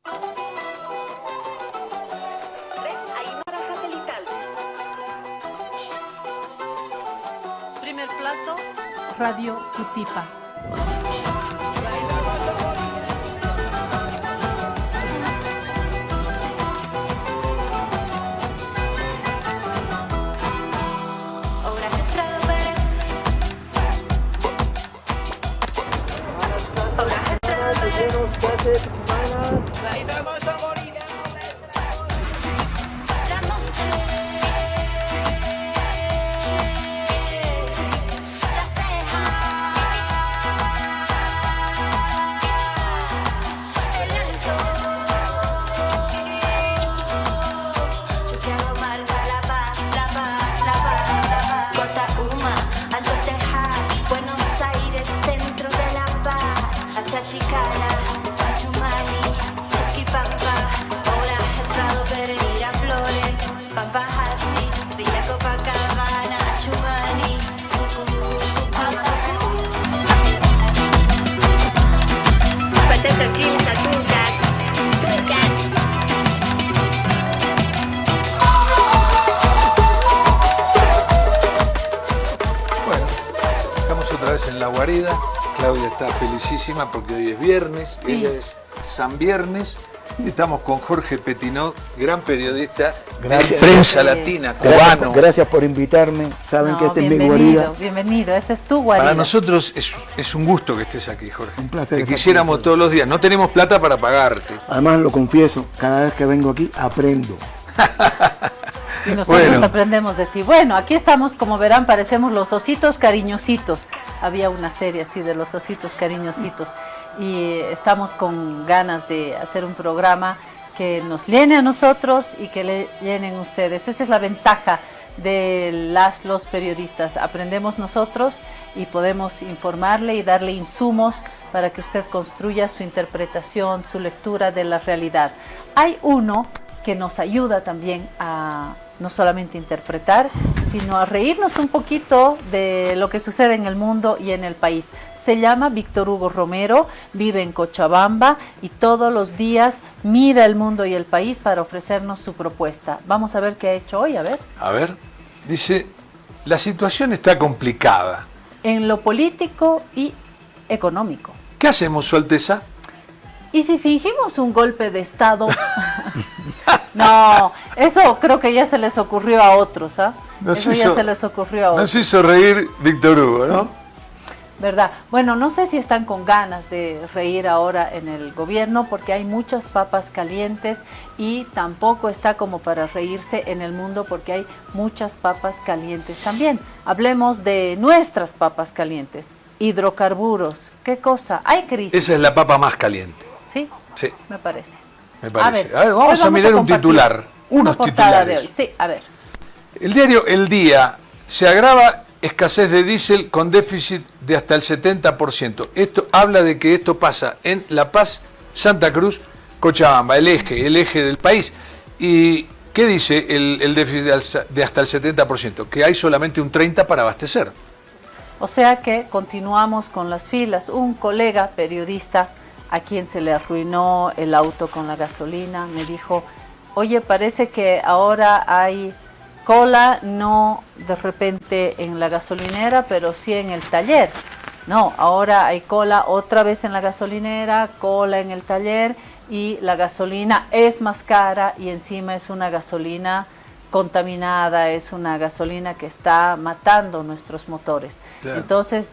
Aymara Satelital. Primer plato, Radio Cutipa. En la guarida, Claudia está felicísima porque hoy es viernes, sí. Ella es San Viernes, y estamos con Jorge Petinot, gran periodista de prensa latina, cubano. Gracias por invitarme, saben que esta es mi guarida. Bienvenido, esta es tu guarida. Para nosotros es un gusto que estés aquí, Jorge. Un placer. Te quisiéramos todos los días, no tenemos plata para pagarte. Además lo confieso, cada vez que vengo aquí aprendo. Y nosotros aprendemos de ti. Bueno, aquí estamos, como verán, parecemos los ositos cariñositos. Había una serie así de los ositos cariñositos. Y estamos con ganas de hacer un programa que nos llene a nosotros y que le llenen ustedes. Esa es la ventaja de los periodistas. Aprendemos nosotros y podemos informarle y darle insumos para que usted construya su interpretación, su lectura de la realidad. Hay uno que nos ayuda también a no solamente interpretar, sino a reírnos un poquito de lo que sucede en el mundo y en el país. Se llama Víctor Hugo Romero, vive en Cochabamba y todos los días mira el mundo y el país para ofrecernos su propuesta. Vamos a ver qué ha hecho hoy, a ver. A ver, dice, la situación está complicada. En lo político y económico. ¿Qué hacemos, Su Alteza? ¿Y si fingimos un golpe de Estado? No, eso creo que ya se les ocurrió a otros, ¿ah? Eso ya se les ocurrió a otros. Nos hizo reír Víctor Hugo, ¿no? ¿Verdad? Bueno, no sé si están con ganas de reír ahora en el gobierno porque hay muchas papas calientes y tampoco está como para reírse en el mundo porque hay muchas papas calientes también. Hablemos de nuestras papas calientes. Hidrocarburos, ¿qué cosa? Hay crisis. Esa es la papa más caliente. ¿Sí? Sí. Me parece. Me parece. A ver, vamos a mirar un titular. Unos titulares. De hoy. Sí, a ver. El diario El Día: se agrava escasez de diésel con déficit de hasta el 70%. Esto habla de que esto pasa en La Paz, Santa Cruz, Cochabamba, el eje del país. ¿Y qué dice el déficit de hasta el 70%? Que hay solamente un 30% para abastecer. O sea que continuamos con las filas. Un colega periodista a quien se le arruinó el auto con la gasolina me dijo, oye, parece que ahora hay cola, no de repente en la gasolinera, pero sí en el taller. No, ahora hay cola otra vez en la gasolinera, cola en el taller y la gasolina es más cara y encima es una gasolina contaminada, es una gasolina que está matando nuestros motores. Claro. Entonces,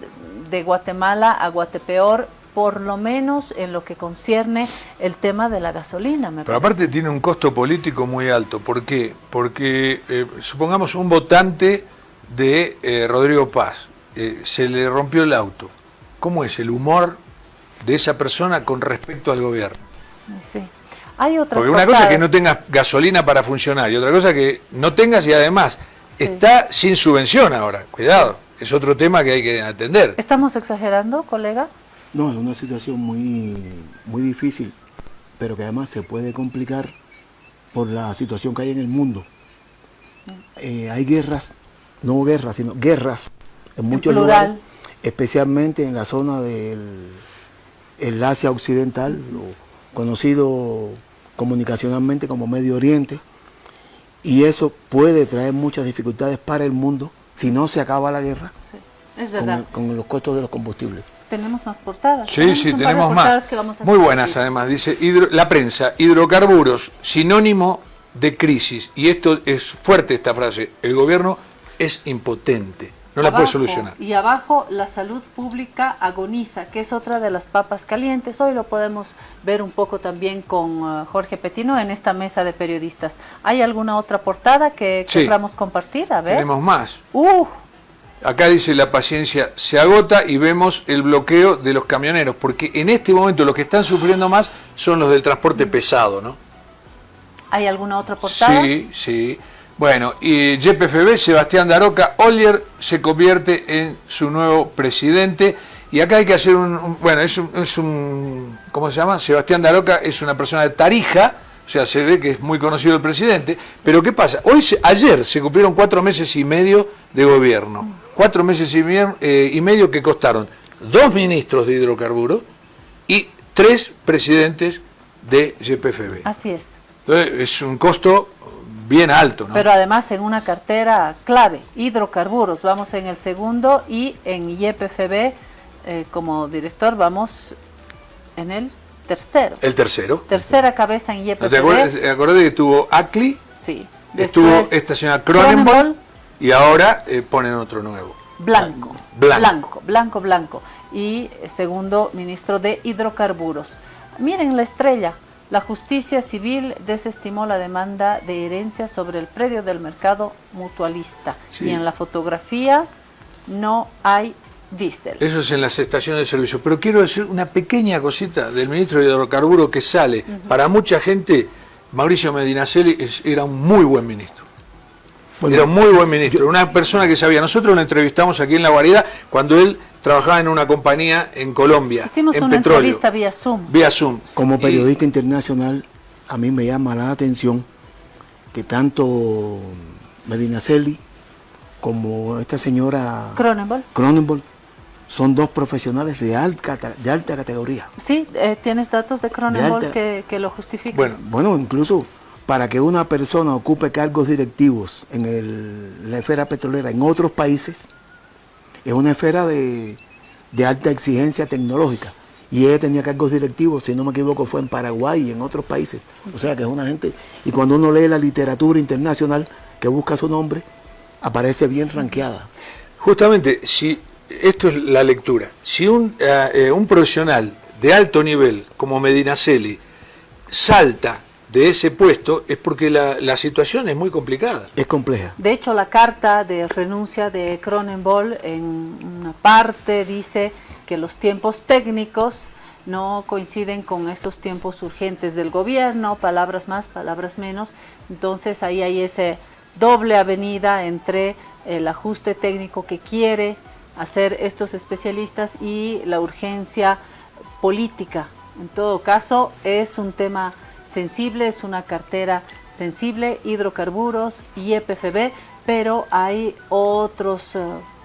de Guatemala a Guatepeor, por lo menos en lo que concierne el tema de la gasolina. Pero aparte tiene un costo político muy alto. ¿Por qué? Porque supongamos un votante de Rodrigo Paz, se le rompió el auto. ¿Cómo es el humor de esa persona con respecto al gobierno? Sí. Hay otras Porque una cosa es que no tengas gasolina para funcionar y otra cosa es que no tengas y además está sin subvención ahora. Cuidado, es otro tema que hay que atender. ¿Estamos exagerando, colega? No, es una situación muy difícil, pero que además se puede complicar por la situación que hay en el mundo. Hay guerras, no guerras, sino guerras en muchos lugares, especialmente en la zona del Asia Occidental conocido comunicacionalmente como Medio Oriente, y eso puede traer muchas dificultades para el mundo si no se acaba la guerra. Sí, es verdad. Con los costos de los combustibles. Tenemos más portadas. Sí, sí, un par de tenemos portadas más. que vamos a Muy buenas compartir. además, dice la prensa, hidrocarburos, sinónimo de crisis. Y esto es fuerte esta frase, el gobierno es impotente, no la puede Abajo, solucionar. Y abajo, la salud pública agoniza, que es otra de las papas calientes. Hoy lo podemos ver un poco también con Jorge Petino en esta mesa de periodistas. ¿Hay alguna otra portada que Sí. queramos compartir? A ver. Tenemos más. ¡Uh! Acá dice la paciencia se agota y vemos el bloqueo de los camioneros, porque en este momento los que están sufriendo más son los del transporte pesado, ¿no? ¿Hay alguna otra portada? Sí, sí. Bueno, y YPFB, Sebastián Daroca, Ollier se convierte en su nuevo presidente. Y acá hay que hacer bueno, es un, ¿cómo se llama? Sebastián Daroca es una persona de Tarija, o sea, se ve que es muy conocido el presidente. Pero ¿qué pasa? Ayer se cumplieron 4 meses y medio de gobierno. 4 meses y medio que costaron 2 ministros de hidrocarburos y 3 presidentes de YPFB. Así es. Entonces es un costo bien alto, ¿no? Pero además en una cartera clave, hidrocarburos, vamos en el segundo, y en YPFB como director vamos en el tercero. El tercero. Tercera cabeza en YPFB. ¿Te acordás que estuvo Acli? Sí. Estuvo Después, esta señora Cronenberg y ahora ponen otro nuevo. Blanco. Blanco. Blanco. Y segundo ministro de hidrocarburos. Miren la estrella. La justicia civil desestimó la demanda de herencia sobre el predio del mercado mutualista. Sí. Y en la fotografía no hay diésel. Eso es en las estaciones de servicio. Pero quiero decir una pequeña cosita del ministro de Hidrocarburos que sale. Para mucha gente, Mauricio Medinaceli era un muy buen ministro. Bueno, era un muy buen ministro. Una persona que sabía. Nosotros lo entrevistamos aquí en La Guarida cuando él trabajaba en una compañía en Colombia, Hicimos en una petróleo. entrevista vía Zoom. Vía Zoom. Como Y- periodista internacional, a mí me llama la atención que tanto Medinaceli como esta señora Cronenberg son 2 profesionales de alta categoría. Sí, tienes datos de Cronenberg alta- que lo justifican. Bueno, Bueno, incluso para que una persona ocupe cargos directivos en la esfera petrolera en otros países, es una esfera de alta exigencia tecnológica. Y ella tenía cargos directivos, si no me equivoco, fue en Paraguay y en otros países. O sea que es una gente. Y cuando uno lee la literatura internacional que busca su nombre, aparece bien ranqueada. justamente, si esto es la lectura, si un profesional de alto nivel como Medinaceli salta de ese puesto, es porque la situación es muy complicada. Es compleja. De hecho, la carta de renuncia de Cronenberg en una parte dice que los tiempos técnicos no coinciden con esos tiempos urgentes del gobierno, palabras más, palabras menos. Entonces ahí hay ese doble avenida entre el ajuste técnico que quiere hacer estos especialistas y la urgencia política. En todo caso, es un tema sensible, es una cartera sensible, hidrocarburos y YPFB, pero hay otros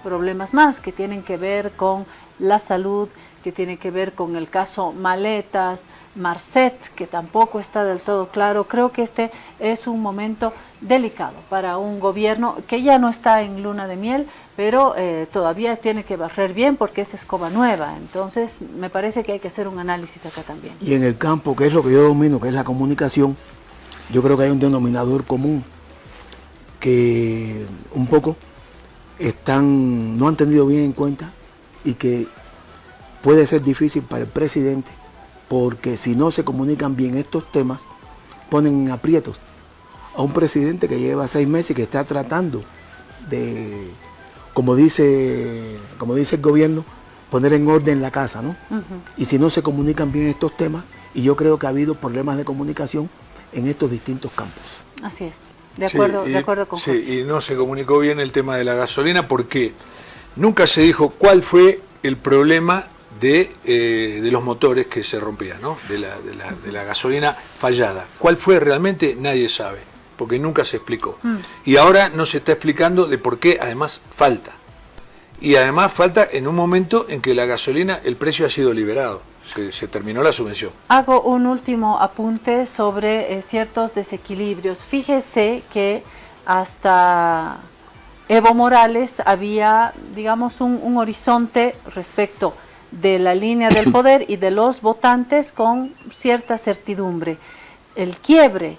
problemas más que tienen que ver con la salud, que tiene que ver con el caso Maletas, Marcet, que tampoco está del todo claro. Creo que este es un momento delicado para un gobierno que ya no está en luna de miel, pero todavía tiene que barrer bien porque es escoba nueva. Entonces, me parece que hay que hacer un análisis acá también. Y en el campo, que es lo que yo domino, que es la comunicación, yo creo que hay un denominador común que un poco no han tenido bien en cuenta y que puede ser difícil para el presidente, porque si no se comunican bien estos temas, ponen en aprietos a un presidente que lleva 6 meses y que está tratando de, como dice el gobierno, poner en orden la casa, ¿no? Y si no se comunican bien estos temas, y yo creo que ha habido problemas de comunicación en estos distintos campos. Así es, de acuerdo, Sí, de acuerdo con Jorge. Sí, y no se comunicó bien el tema de la gasolina porque nunca se dijo cuál fue el problema de los motores que se rompían, ¿no? De la gasolina fallada. ¿Cuál fue realmente? Nadie sabe, porque nunca se explicó. Y ahora no se está explicando de por qué además falta. Y además falta en un momento en que la gasolina, el precio ha sido liberado. se terminó la subvención. Hago un último apunte sobre ciertos desequilibrios. Fíjese que hasta Evo Morales había, digamos, un horizonte respecto de la línea del poder y de los votantes con cierta certidumbre. El quiebre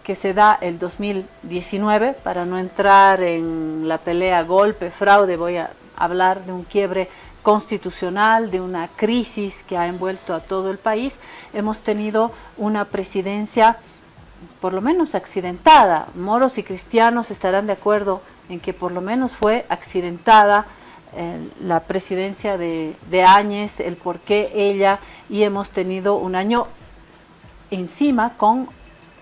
que se da el 2019, para no entrar en la pelea golpe, fraude, voy a hablar de un quiebre constitucional, de una crisis que ha envuelto a todo el país. Hemos tenido una presidencia por lo menos accidentada. Moros y cristianos estarán de acuerdo en que por lo menos fue accidentada la presidencia de Áñez, el por qué ella, y hemos tenido un año encima con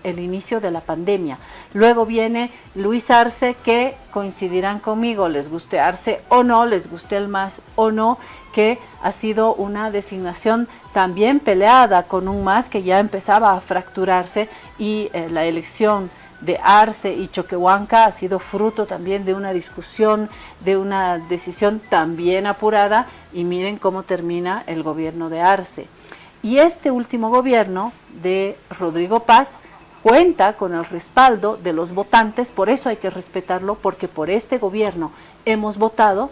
el inicio de la pandemia. Luego viene Luis Arce, que coincidirán conmigo, les guste Arce o no, les guste el MAS o no, que ha sido una designación también peleada con un MAS que ya empezaba a fracturarse, y la elección de Arce y Choquehuanca ha sido fruto también de una discusión, de una decisión también apurada, y miren cómo termina el gobierno de Arce. Y este último gobierno de Rodrigo Paz cuenta con el respaldo de los votantes, por eso hay que respetarlo, porque por este gobierno hemos votado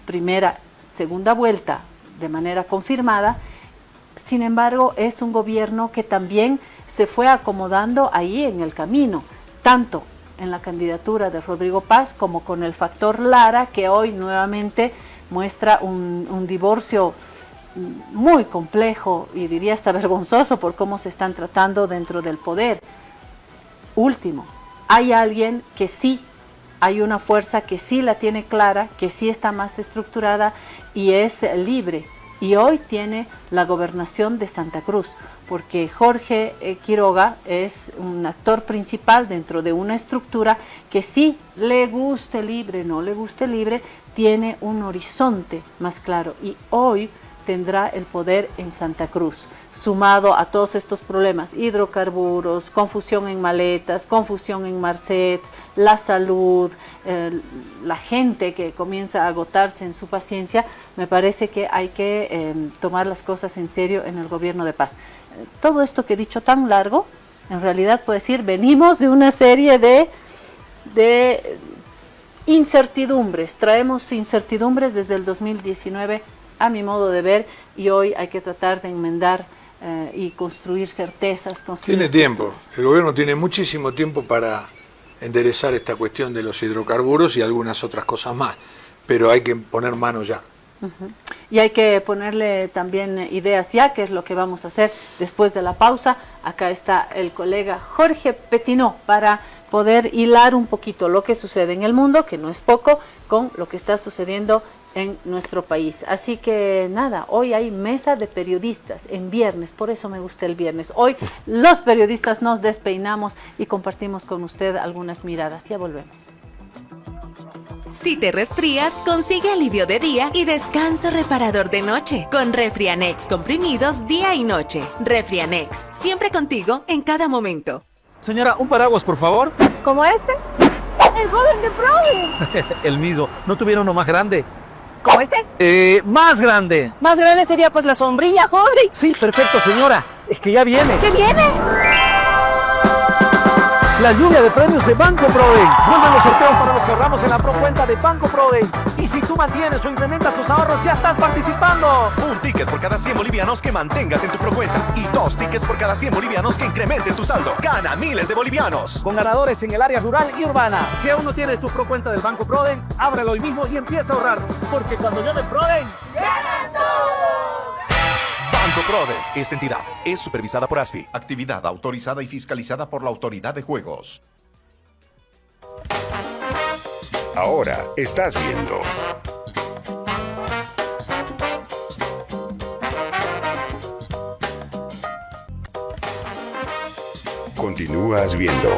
primera, segunda vuelta de manera confirmada. Sin embargo, es un gobierno que también se fue acomodando ahí en el camino, tanto en la candidatura de Rodrigo Paz como con el factor Lara, que hoy nuevamente muestra un divorcio muy complejo y diría hasta vergonzoso por cómo se están tratando dentro del poder. Último, hay alguien que sí, hay una fuerza que sí la tiene clara, que sí está más estructurada y es libre, y hoy tiene la gobernación de Santa Cruz, porque Jorge Quiroga es un actor principal dentro de una estructura que sí, le guste libre, no le guste libre, tiene un horizonte más claro, y hoy tendrá el poder en Santa Cruz, sumado a todos estos problemas, hidrocarburos, confusión en maletas, confusión en Marcet, la salud, la gente que comienza a agotarse en su paciencia. Me parece que hay que tomar las cosas en serio en el gobierno de Paz. Todo esto que he dicho tan largo, en realidad puedo decir, venimos de una serie de incertidumbres, traemos incertidumbres desde el 2019, a mi modo de ver, y hoy hay que tratar de enmendar y construir certezas. Tiene tiempo, el gobierno tiene muchísimo tiempo para enderezar esta cuestión de los hidrocarburos y algunas otras cosas más, pero hay que poner mano ya. Y hay que ponerle también ideas ya, que es lo que vamos a hacer después de la pausa. Acá está el colega Jorge Petinó para poder hilar un poquito lo que sucede en el mundo, que no es poco, con lo que está sucediendo en nuestro país. Así que nada, hoy hay mesa de periodistas en viernes, por eso me gusta el viernes. Hoy los periodistas nos despeinamos y compartimos con usted algunas miradas. Ya volvemos. Si te resfrías, consigue alivio de día y descanso reparador de noche con Refrianex comprimidos día y noche. Refrianex, siempre contigo en cada momento. Señora, un paraguas, por favor. ¿Como este? El joven de Provi. El mismo. ¿No tuviera uno más grande? ¿Como este? Más grande. Más grande sería pues la sombrilla, joven. Sí, perfecto, señora. Es que ya viene. ¿Qué viene? La lluvia de premios de Banco Proden. Vuelven los sorteos para los que ahorramos en la procuenta de Banco Proden. Y si tú mantienes o incrementas tus ahorros, ya estás participando. Un ticket por cada 100 bolivianos que mantengas en tu procuenta. Y 2 tickets por cada 100 bolivianos que incrementen tu saldo. Gana miles de bolivianos. Con ganadores en el área rural y urbana. Si aún no tienes tu procuenta del Banco Proden, ábrelo hoy mismo y empieza a ahorrar. Porque cuando llame Proden, ¡ganan todos! Banco Proden. Esta entidad es supervisada por ASFI. Actividad autorizada y fiscalizada por la Autoridad de Juegos. Ahora estás viendo. Continúas viendo.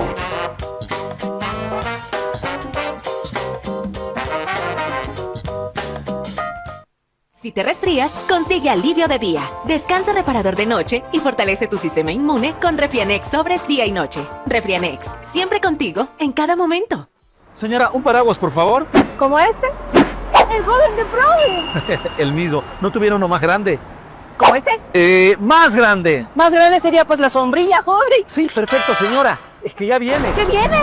Si te resfrías, consigue alivio de día, descanso reparador de noche y fortalece tu sistema inmune con Refrianex sobres día y noche. Refrianex, siempre contigo en cada momento. Señora, un paraguas, por favor. ¿Como este? El joven de Provi. El mismo. ¿No tuviera uno más grande? ¿Como este? Más grande. Más grande sería pues la sombrilla, joven. Sí, perfecto, señora. Es que ya viene. ¿Qué viene?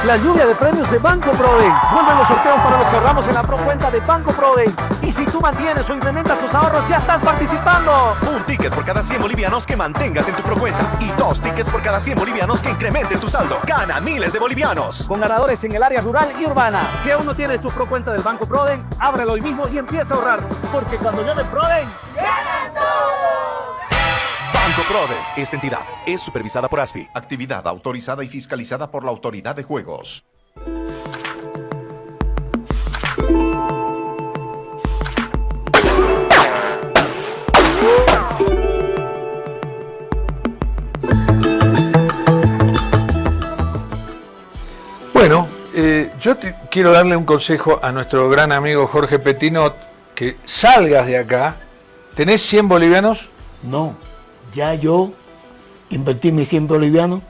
La lluvia de premios de Banco Proden. Vuelven los sorteos para los que ahorramos en la procuenta de Banco Proden. Y si tú mantienes o incrementas tus ahorros, ya estás participando. Un ticket por cada 100 bolivianos que mantengas en tu procuenta. Y 2 tickets por cada 100 bolivianos que incrementen tu saldo. Gana miles de bolivianos. Con ganadores en el área rural y urbana. Si aún no tienes tu procuenta del Banco Proden, ábrelo hoy mismo y empieza a ahorrar. Porque cuando llame Proden, ¡ganan todos! Banco Proden. Esta entidad es supervisada por ASFI. Actividad autorizada y fiscalizada por la Autoridad de Juegos. Bueno, yo quiero darle un consejo a nuestro gran amigo Jorge Petinot, que salgas de acá. ¿Tenés 100 bolivianos? No, ya yo invertí mis 100 bolivianos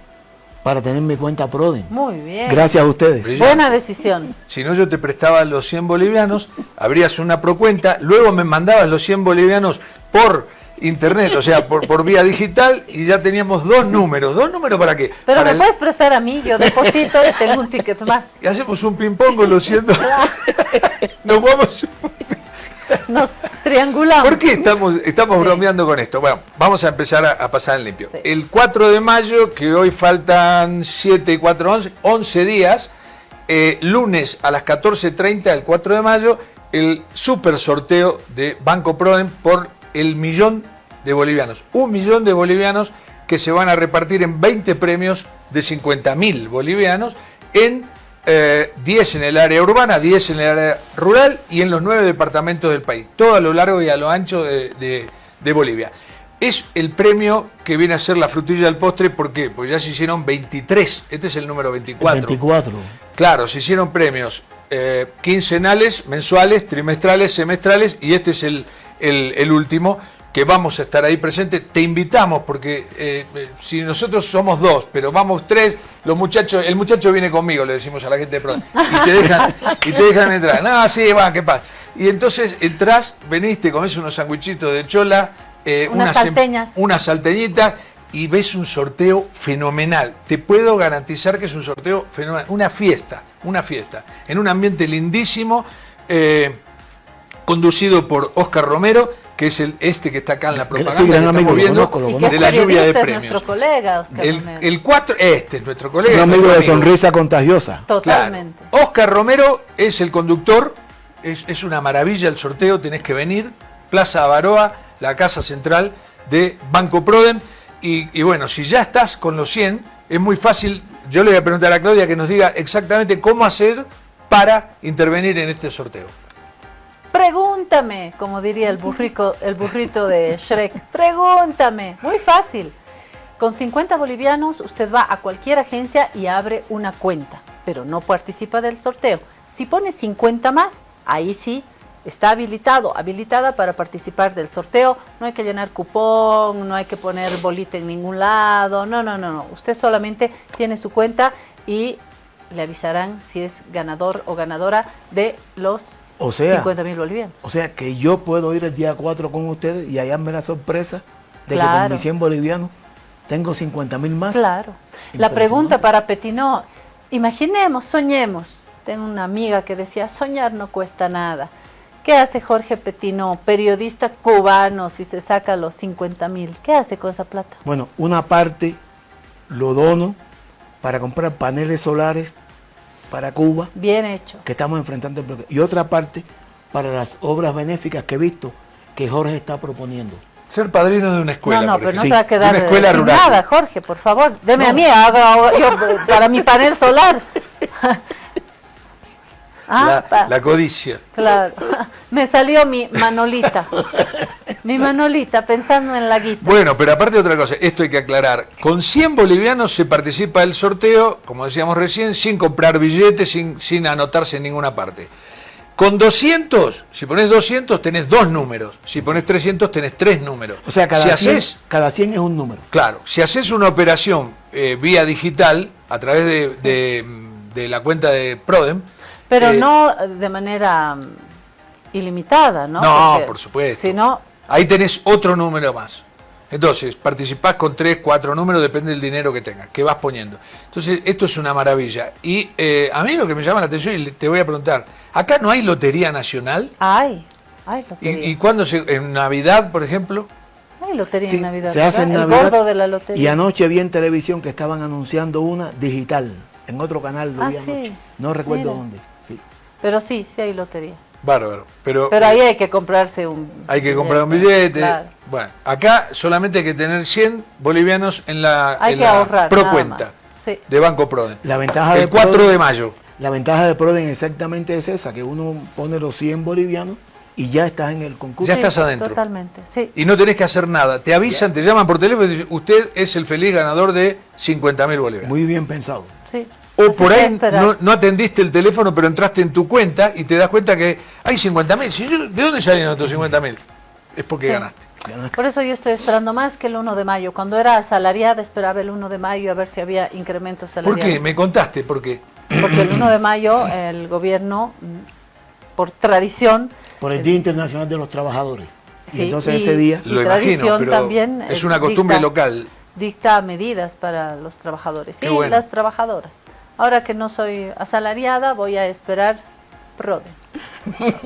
para tener mi cuenta Proden. Muy bien. Gracias a ustedes. Brillante. Buena decisión. Si no, yo te prestaba los 100 bolivianos, abrías una procuenta, luego me mandabas los 100 bolivianos por internet, o sea, por vía digital, y ya teníamos 2 números. ¿2 números para qué? Pero Para me puedes prestar a mí, yo deposito y tengo un ticket más. Y hacemos un ping-pong con los 100. Nos vamos. Nos triangulamos. ¿Por qué estamos bromeando con esto? Bueno, vamos a empezar a pasar en limpio. Sí. El 4 de mayo, que hoy faltan 7 y 4, 11 días, lunes a las 14:30 del 4 de mayo, el super sorteo de Banco Proden por el 1.000.000 de bolivianos. 1.000.000 de bolivianos que se van a repartir en 20 premios de 50.000 bolivianos en 10 en el área urbana, 10 en el área rural y en los 9 departamentos del país, todo a lo largo y a lo ancho de Bolivia. Es el premio que viene a ser la frutilla del postre, ¿por qué? Pues ya se hicieron 23, este es el número 24. 24. Claro, se hicieron premios quincenales, mensuales, trimestrales, semestrales, y este es el último, que vamos a estar ahí presentes. Te invitamos, porque si nosotros somos 2, pero vamos 3, el muchacho viene conmigo, le decimos a la gente de Proden, y te dejan entrar. No, sí, va, ¿qué pasa? Y entonces entrás, venís, te comés unos sandwichitos de chola, unas salteñitas, y ves un sorteo fenomenal. Te puedo garantizar que es un sorteo fenomenal, una fiesta, en un ambiente lindísimo, conducido por Oscar Romero, que es este que está acá en la propaganda, sí, gran que amigo, estamos viendo, lo conozco. de la lluvia de premios. Nuestro colega, Oscar Romero. El 4, este es nuestro colega. Un amigo nuestro de sonrisa contagiosa. Totalmente. Claro. Oscar Romero es el conductor, es una maravilla el sorteo, tenés que venir. Plaza Avaroa, la casa central de Banco Proden. Y bueno, si ya estás con los 100, es muy fácil. Yo le voy a preguntar a Claudia que nos diga exactamente cómo hacer para intervenir en este sorteo. Pregúntame, como diría el burrito de Shrek. Pregúntame. Muy fácil. Con 50 bolivianos usted va a cualquier agencia y abre una cuenta, pero no participa del sorteo. Si pone 50 más, ahí sí está habilitada para participar del sorteo. No hay que llenar cupón, no hay que poner bolita en ningún lado. No. Usted solamente tiene su cuenta y le avisarán si es ganador o ganadora de los 50.000 bolivianos. O sea que yo puedo ir el día 4 con ustedes y hallarme la sorpresa de que Claro. con mis 100 bolivianos tengo 50.000 más. Claro. La pregunta para Petinot, imaginemos, soñemos. Tengo una amiga que decía, soñar no cuesta nada. ¿Qué hace Jorge Petinot, periodista cubano, si se saca los 50.000? ¿Qué hace con esa plata? Bueno, una parte lo dono para comprar paneles solares para Cuba, Bien hecho. que estamos enfrentando el bloqueo. Y otra parte para las obras benéficas que he visto que Jorge está proponiendo. Ser padrino de una escuela. No, por pero no ejemplo. se va a quedar De una escuela sin rural. nada, Jorge, por favor. Deme No. a mí, haga yo para mi panel solar. La codicia. Claro. Me salió mi Manolita. Mi Manolita, pensando en la guita. Bueno, pero aparte de otra cosa, esto hay que aclarar. Con 100 bolivianos se participa del sorteo, como decíamos recién, sin comprar billetes, sin anotarse en ninguna parte. Con 200, si pones 200 tenés 2 números, si pones 300 tenés 3 números. O sea, cada, si 100, haces, cada 100 es un número. claro, si haces una operación vía digital, a través de la cuenta de Prodem, Pero no de manera ilimitada, ¿no? No, Porque por supuesto. Si no, Ahí tenés otro número más. Entonces, participás con 3, 4 números, depende del dinero que tengas, que vas poniendo. Entonces, esto es una maravilla. Y a mí lo que me llama la atención, y te voy a preguntar, ¿acá no hay lotería nacional? hay lotería. ¿Y cuándo en Navidad, por ejemplo? Hay lotería Sí, en Navidad. se hace en ¿verdad? Navidad. El gordo de la lotería. Y anoche vi en televisión que estaban anunciando una digital, en otro canal lo vi Ah, sí. anoche. No recuerdo Mira. dónde. Sí. Pero sí hay lotería. Bárbaro. Pero Pero ahí hay que comprarse un hay que comprar un billete. Claro. Bueno, acá solamente hay que tener 100 bolivianos en la, Hay en que la ahorrar, procuenta nada más. Sí. de Banco Proden. La ventaja El de 4 Proden- de mayo. La ventaja de Proden exactamente es esa, que uno pone los 100 bolivianos y ya estás en el concurso. Ya estás adentro. Totalmente, sí. Y no tenés que hacer nada. Te avisan, te llaman por teléfono y dicen, usted es el feliz ganador de 50.000 bolivianos. Muy bien pensado. Sí. O Así por que ahí esperar. no atendiste el teléfono, pero entraste en tu cuenta y te das cuenta que hay 50.000. ¿De dónde salieron estos 50.000? Es porque Sí. ganaste. Por eso yo estoy esperando más que el 1 de mayo. Cuando era asalariada esperaba el 1 de mayo a ver si había incremento salarial. ¿Por qué? Me contaste, ¿por qué? Porque el 1 de mayo el gobierno, por tradición, Por el Día Internacional de los Trabajadores. Sí, y entonces y- ese día... Lo tradición imagino, pero también, es una costumbre dicta- local. dicta medidas para los trabajadores Qué y bueno. las trabajadoras. Ahora que no soy asalariada, voy a esperar Proden.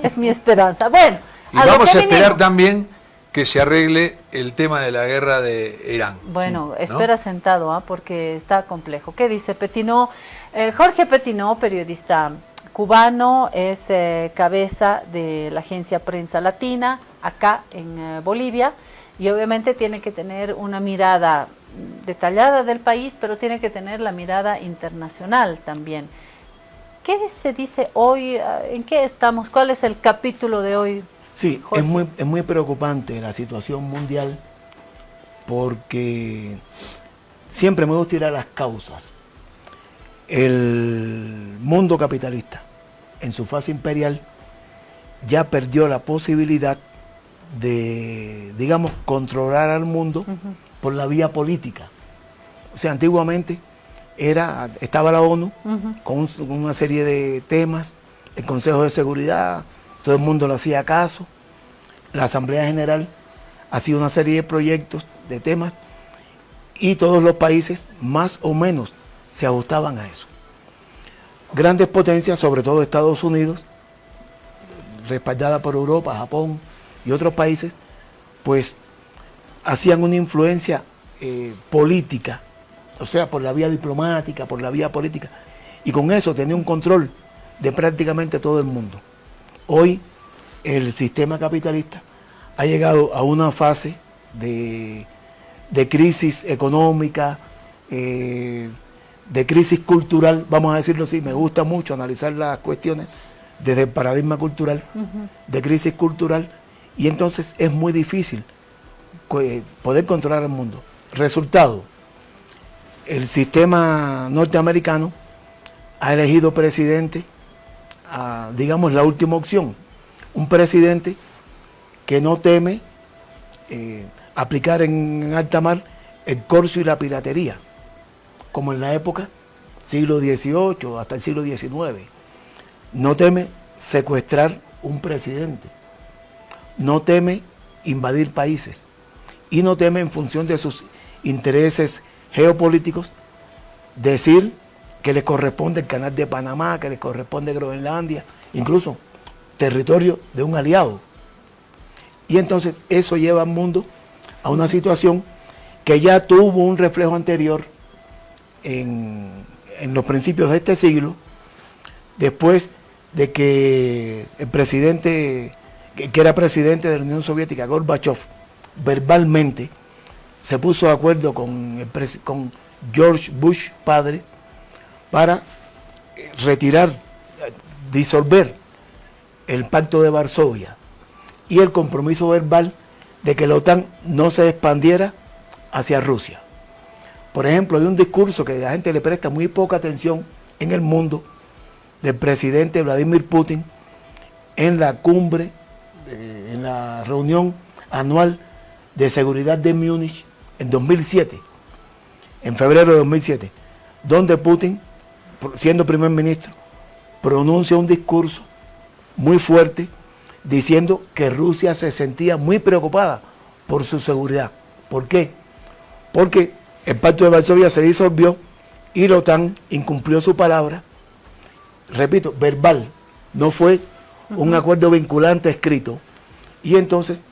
Es mi esperanza. Bueno, Y a lo vamos que a esperar vinimos. también que se arregle el tema de la guerra de Irán. Bueno, ¿no? espera sentado, porque está complejo. ¿Qué dice Petinaud? Jorge Petinaud, periodista cubano, es cabeza de la agencia Prensa Latina, acá en Bolivia, y obviamente tiene que tener una mirada detallada del país, pero tiene que tener la mirada internacional también. ¿Qué se dice hoy? ¿En qué estamos? ¿Cuál es el capítulo de hoy? Sí, Jorge. es muy preocupante la situación mundial porque siempre me gusta ir a las causas. El mundo capitalista, en su fase imperial, ya perdió la posibilidad de, digamos, controlar al mundo por la vía política. O sea, antiguamente estaba la ONU con una serie de temas, el Consejo de Seguridad, todo el mundo le hacía caso, la Asamblea General hacía una serie de proyectos, de temas, y todos los países más o menos se ajustaban a eso. Grandes potencias, sobre todo Estados Unidos, respaldada por Europa, Japón y otros países, pues hacían una influencia política, o sea, por la vía diplomática, por la vía política, y con eso tenía un control de prácticamente todo el mundo. Hoy el sistema capitalista ha llegado a una fase de crisis económica, de crisis cultural, vamos a decirlo así. Me gusta mucho analizar las cuestiones desde el paradigma cultural, de crisis cultural, y entonces es muy difícil poder controlar el mundo. Resultado, el sistema norteamericano ha elegido presidente, digamos, la última opción, un presidente que no teme aplicar en alta mar el corso y la piratería, como en la época siglo XVIII hasta el siglo XIX. No teme secuestrar un presidente, no teme invadir países y no teme, en función de sus intereses geopolíticos, decir que le corresponde el canal de Panamá, que le corresponde Groenlandia, incluso territorio de un aliado. Y entonces eso lleva al mundo a una situación que ya tuvo un reflejo anterior en los principios de este siglo, después de que el presidente, que era presidente de la Unión Soviética, Gorbachev, verbalmente se puso de acuerdo con George Bush padre para retirar, disolver el Pacto de Varsovia y el compromiso verbal de que la OTAN no se expandiera hacia Rusia. Por ejemplo, hay un discurso que la gente le presta muy poca atención en el mundo del presidente Vladimir Putin en la cumbre, en la reunión anual de seguridad de Múnich en 2007, en febrero de 2007, donde Putin, siendo primer ministro, pronuncia un discurso muy fuerte diciendo que Rusia se sentía muy preocupada por su seguridad. ¿Por qué? Porque el Pacto de Varsovia se disolvió y la OTAN incumplió su palabra, repito, verbal, no fue un acuerdo vinculante escrito, y entonces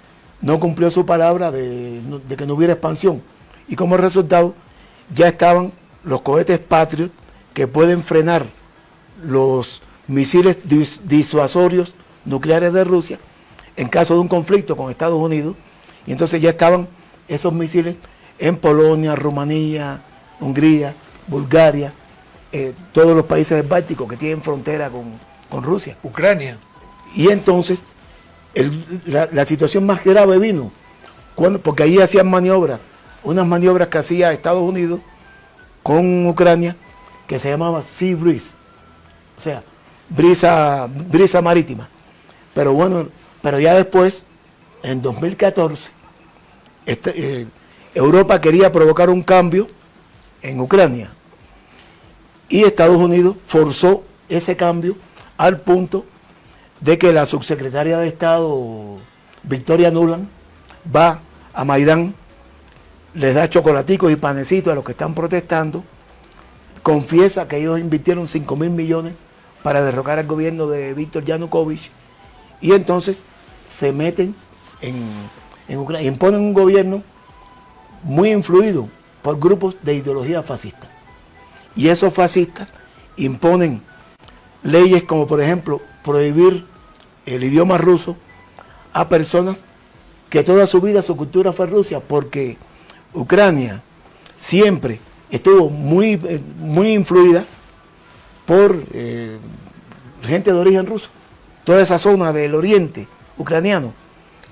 no cumplió su palabra de que no hubiera expansión. Y como resultado, ya estaban los cohetes Patriot que pueden frenar los misiles disuasorios nucleares de Rusia en caso de un conflicto con Estados Unidos, y entonces ya estaban esos misiles en Polonia, Rumanía, Hungría, Bulgaria, todos los países del Báltico que tienen frontera con Rusia. Ucrania. Y entonces la situación más grave vino porque ahí hacían maniobras, unas maniobras que hacía Estados Unidos con Ucrania, que se llamaba Sea Breeze, o sea, brisa marítima. Pero bueno, pero ya después, en 2014, Europa quería provocar un cambio en Ucrania y Estados Unidos forzó ese cambio al punto de que la subsecretaria de Estado, Victoria Nuland, va a Maidán, les da chocolaticos y panecitos a los que están protestando, confiesa que ellos invirtieron 5.000 millones para derrocar al gobierno de Víctor Yanukovych, y entonces se meten en Ucrania, imponen un gobierno muy influido por grupos de ideología fascista. Y esos fascistas imponen leyes como, por ejemplo, prohibir el idioma ruso a personas que toda su vida, su cultura fue Rusia, porque Ucrania siempre estuvo muy influida por gente de origen ruso. Toda esa zona del oriente ucraniano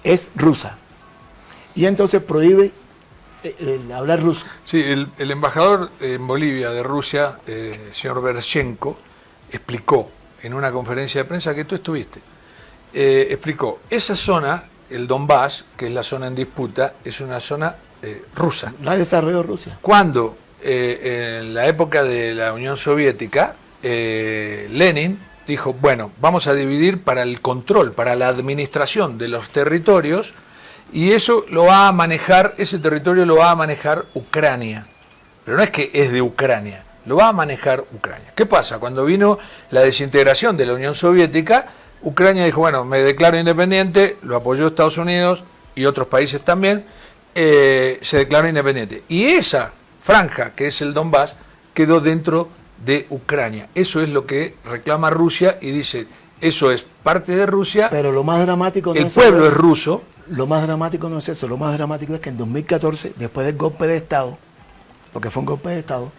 es rusa. Y entonces prohíbe hablar ruso. Sí, el embajador en Bolivia de Rusia, señor Berchenko, explicó en una conferencia de prensa que tú estuviste, explicó, esa zona, el Donbass, que es la zona en disputa, es una zona rusa. La desarrolló Rusia. Cuando en la época de la Unión Soviética, Lenin dijo, bueno, vamos a dividir para el control, para la administración de los territorios, y eso lo va a manejar, ese territorio lo va a manejar Ucrania. Pero no es que es de Ucrania, lo va a manejar Ucrania. ¿Qué pasa? Cuando vino la desintegración de la Unión Soviética, Ucrania dijo, bueno, me declaro independiente, lo apoyó Estados Unidos y otros países también, se declaró independiente. Y esa franja, que es el Donbass, quedó dentro de Ucrania. Eso es lo que reclama Rusia y dice, eso es parte de Rusia. Pero lo más dramático no el pueblo es ruso. Lo más dramático no es eso, lo más dramático es que en 2014, después del golpe de Estado, porque fue un golpe de Estado,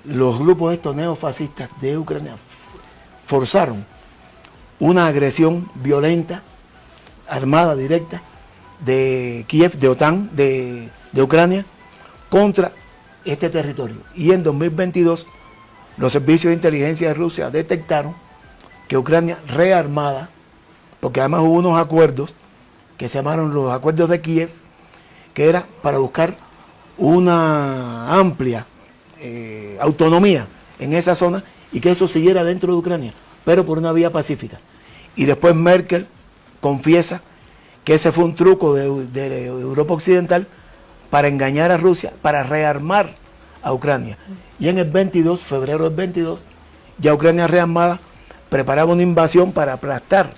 los grupos estos neofascistas de Ucrania forzaron una agresión violenta, armada directa, de Kiev, de OTAN, de Ucrania, contra este territorio. Y en 2022, los servicios de inteligencia de Rusia detectaron que Ucrania rearmada, porque además hubo unos acuerdos que se llamaron los acuerdos de Kiev, que era para buscar una amplia autonomía en esa zona y que eso siguiera dentro de Ucrania, pero por una vía pacífica. Y después Merkel confiesa que ese fue un truco de Europa Occidental para engañar a Rusia, para rearmar a Ucrania. Y en el 22, febrero del 22, ya Ucrania rearmada preparaba una invasión para aplastar,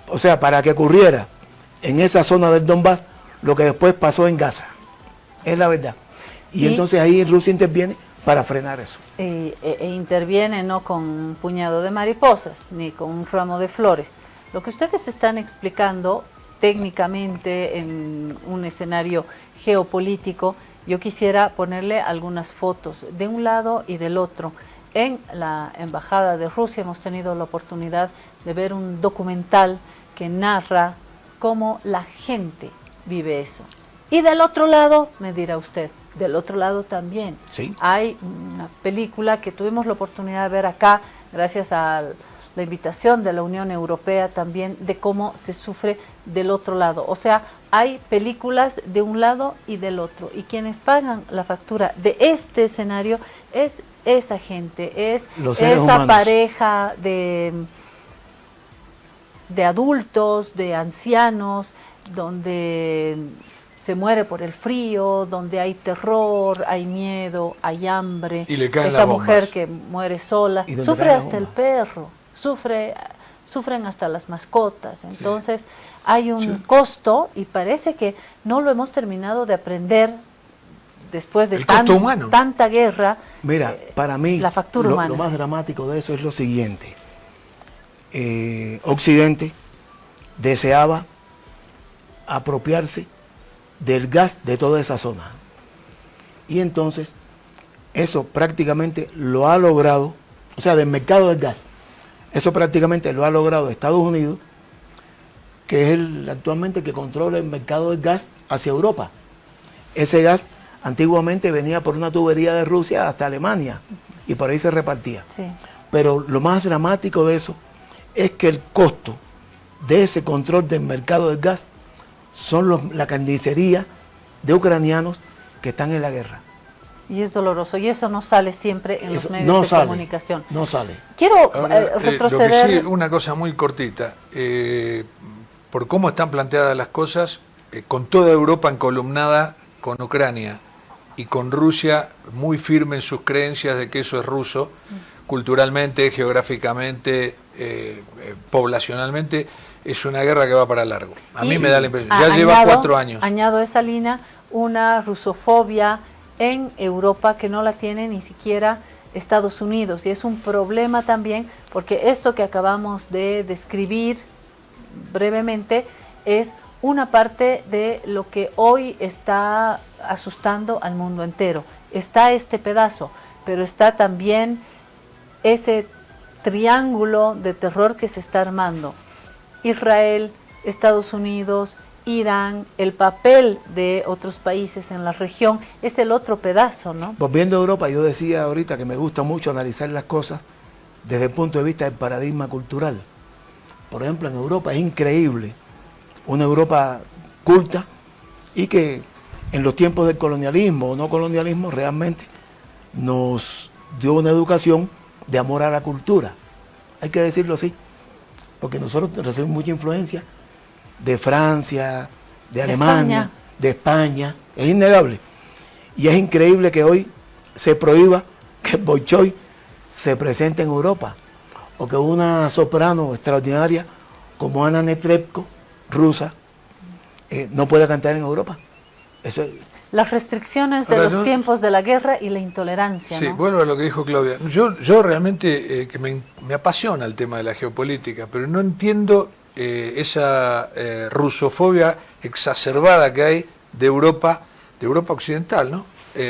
o sea, para que ocurriera en esa zona del Donbass lo que después pasó en Gaza. Es la verdad. Y entonces ahí Rusia interviene para frenar eso. Interviene no con un puñado de mariposas, ni con un ramo de flores. Lo que ustedes están explicando técnicamente en un escenario geopolítico, yo quisiera ponerle algunas fotos de un lado y del otro. En la Embajada de Rusia hemos tenido la oportunidad de ver un documental que narra cómo la gente vive eso. Y del otro lado, me dirá usted, del otro lado también. ¿Sí? Hay una película que tuvimos la oportunidad de ver acá, gracias a la invitación de la Unión Europea también, de cómo se sufre del otro lado. O sea, hay películas de un lado y del otro. Y quienes pagan la factura de este escenario es esa gente, es esa pareja de de adultos, de ancianos, donde se muere por el frío, donde hay terror, hay miedo, hay hambre. Y le caen esa las mujer bombas. que muere sola, Y donde sufre caen las hasta el bombas. perro, sufren hasta las mascotas. Entonces hay un costo y parece que no lo hemos terminado de aprender después de El costo humano. tanta guerra. Mira, para mí la factura humana. lo más dramático de eso es lo siguiente. Occidente deseaba apropiarse del gas de toda esa zona. Y entonces, eso prácticamente lo ha logrado, o sea, del mercado del gas, eso prácticamente lo ha logrado Estados Unidos, que es el actualmente que controla el mercado del gas hacia Europa. Ese gas antiguamente venía por una tubería de Rusia hasta Alemania y por ahí se repartía. Sí. Pero lo más dramático de eso es que el costo de ese control del mercado del gas son la carnicería de ucranianos que están en la guerra. Y es doloroso, y eso no sale siempre en los Eso medios no de sale, comunicación. no sale. Quiero Ahora, retroceder. Lo que sí, una cosa muy cortita, por cómo están planteadas las cosas, con toda Europa encolumnada con Ucrania y con Rusia muy firme en sus creencias de que eso es ruso, culturalmente, geográficamente, poblacionalmente, es una guerra que va para largo. A mí me da la impresión. Ya lleva 4 años. Añado esa línea, una rusofobia en Europa que no la tiene ni siquiera Estados Unidos. Y es un problema también porque esto que acabamos de describir brevemente es una parte de lo que hoy está asustando al mundo entero. Está este pedazo, pero está también ese triángulo de terror que se está armando. Israel, Estados Unidos, Irán, el papel de otros países en la región, es el otro pedazo, ¿no? Volviendo a Europa, yo decía ahorita que me gusta mucho analizar las cosas desde el punto de vista del paradigma cultural. Por ejemplo, en Europa es increíble, una Europa culta y que en los tiempos del colonialismo o no colonialismo realmente nos dio una educación de amor a la cultura. Hay que decirlo así, porque nosotros recibimos mucha influencia de Francia, de Alemania, de España, es innegable. Y es increíble que hoy se prohíba que el Bolshoi se presente en Europa, o que una soprano extraordinaria como Anna Netrebko, rusa, no pueda cantar en Europa. Eso es, las restricciones de los tiempos de la guerra y la intolerancia, Sí, ¿no? vuelvo a lo que dijo Claudia. Yo realmente que me apasiona el tema de la geopolítica, pero no entiendo esa rusofobia exacerbada que hay de Europa occidental, ¿no?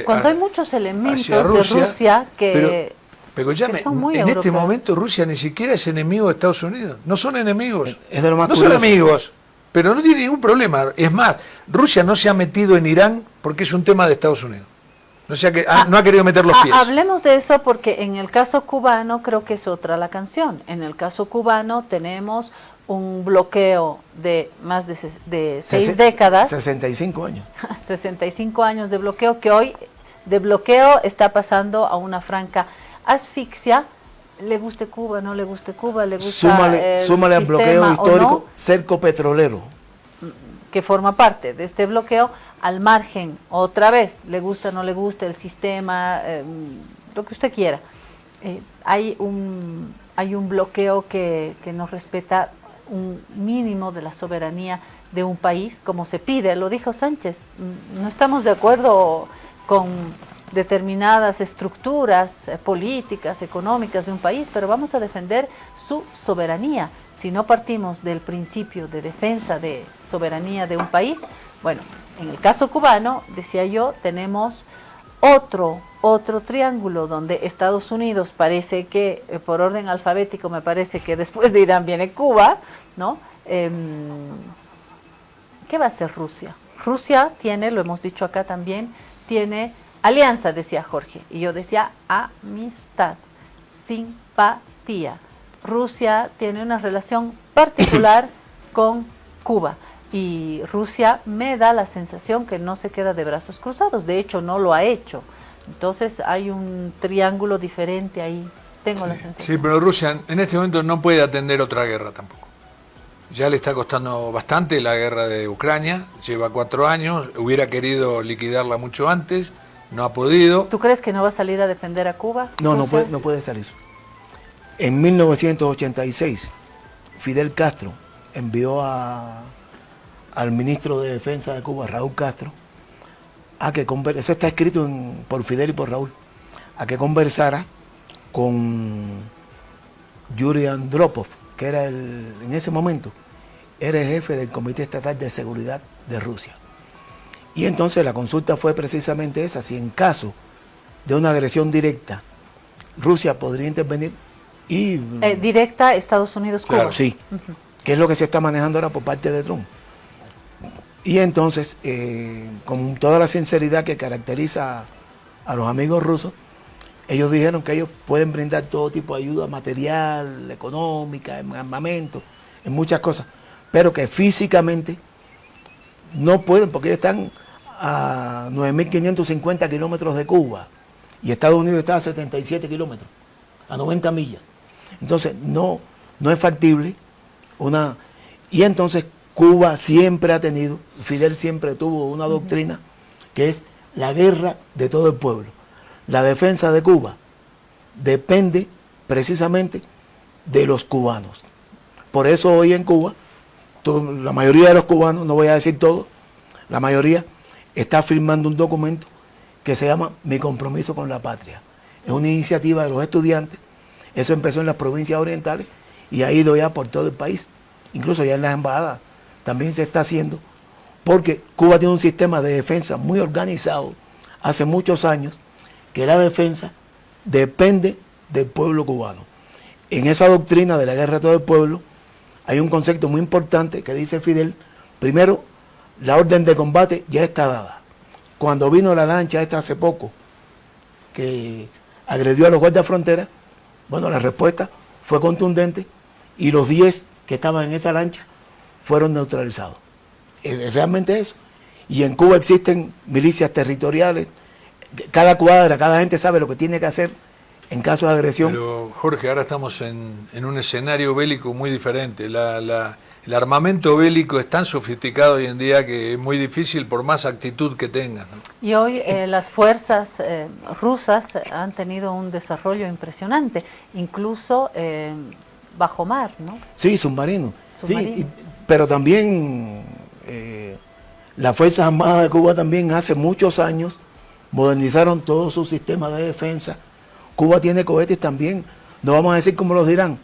Cuando hay muchos elementos hacia de Rusia que... Pero ya que son muy en este europeos. momento Rusia ni siquiera es enemigo de Estados Unidos. No son enemigos. es de lo más No son curioso. amigos, pero no tiene ningún problema. Es más, Rusia no se ha metido en Irán porque es un tema de Estados Unidos. No, no ha querido meter los pies. Hablemos de eso porque en el caso cubano creo que es otra la canción. En el caso cubano tenemos un bloqueo de más de 6 décadas. 65 años. 65 años de bloqueo que hoy de bloqueo está pasando a una franca asfixia. Le guste Cuba, no le guste Cuba, le gusta Súmale al bloqueo sistema histórico, o no, cerco petrolero. que forma parte de este bloqueo, al margen, otra vez, le gusta, no le gusta el sistema, lo que usted quiera. Hay un bloqueo que no respeta un mínimo de la soberanía de un país, como se pide, lo dijo Sánchez, no estamos de acuerdo con determinadas estructuras políticas, económicas de un país, pero vamos a defender su soberanía. Si no partimos del principio de defensa de soberanía de un país, bueno, en el caso cubano, decía yo, tenemos otro triángulo donde Estados Unidos parece que, por orden alfabético, me parece que después de Irán viene Cuba, ¿no? ¿Qué va a hacer Rusia? Rusia tiene, lo hemos dicho acá también, tiene alianza, decía Jorge, y yo decía amistad, simpatía. Rusia tiene una relación particular con Cuba y Rusia me da la sensación que no se queda de brazos cruzados, de hecho no lo ha hecho. Entonces hay un triángulo diferente ahí, tengo la sensación. Sí, pero Rusia en este momento no puede atender otra guerra tampoco. Ya le está costando bastante la guerra de Ucrania, lleva 4 años, hubiera querido liquidarla mucho antes, no ha podido. ¿Tú crees que no va a salir a defender a Cuba? No, no puede salir. En 1986, Fidel Castro envió al ministro de Defensa de Cuba, Raúl Castro, a que eso está escrito por Fidel y por Raúl, a que conversara con Yuri Andropov, que era en ese momento era el jefe del Comité Estatal de Seguridad de Rusia. Y entonces la consulta fue precisamente esa: si en caso de una agresión directa, Rusia podría intervenir y... directa Estados Unidos-Cuba. Claro, sí, que es lo que se está manejando ahora por parte de Trump. Y entonces, con toda la sinceridad que caracteriza a los amigos rusos, ellos dijeron que ellos pueden brindar todo tipo de ayuda material, económica, en armamento, en muchas cosas, pero que físicamente no pueden, porque ellos están a 9.550 kilómetros de Cuba y Estados Unidos está a 77 kilómetros, a 90 millas. Entonces no es factible una... Y entonces Cuba siempre ha tenido, Fidel siempre tuvo una doctrina que es la guerra de todo el pueblo. La defensa de Cuba depende precisamente de los cubanos. Por eso hoy en Cuba, la mayoría de los cubanos, no voy a decir todo, la mayoría está firmando un documento que se llama Mi Compromiso con la Patria. Es una iniciativa de los estudiantes, eso empezó en las provincias orientales y ha ido ya por todo el país, incluso ya en las embajadas también se está haciendo, porque Cuba tiene un sistema de defensa muy organizado hace muchos años, que la defensa depende del pueblo cubano. En esa doctrina de la guerra de todo el pueblo hay un concepto muy importante que dice Fidel: primero, la orden de combate ya está dada. Cuando vino la lancha esta hace poco, que agredió a los guardias fronteras, bueno, la respuesta fue contundente y los 10 que estaban en esa lancha fueron neutralizados. Es realmente eso. Y en Cuba existen milicias territoriales, cada cuadra, cada gente sabe lo que tiene que hacer en caso de agresión. Pero Jorge, ahora estamos en un escenario bélico muy diferente. El armamento bélico es tan sofisticado hoy en día que es muy difícil por más actitud que tengan, ¿no? Y hoy las fuerzas rusas han tenido un desarrollo impresionante, incluso bajo mar, ¿no? Sí, submarino. Sí, pero también las Fuerzas Armadas de Cuba también hace muchos años modernizaron todo su sistema de defensa. Cuba tiene cohetes también, no vamos a decir como los dirán,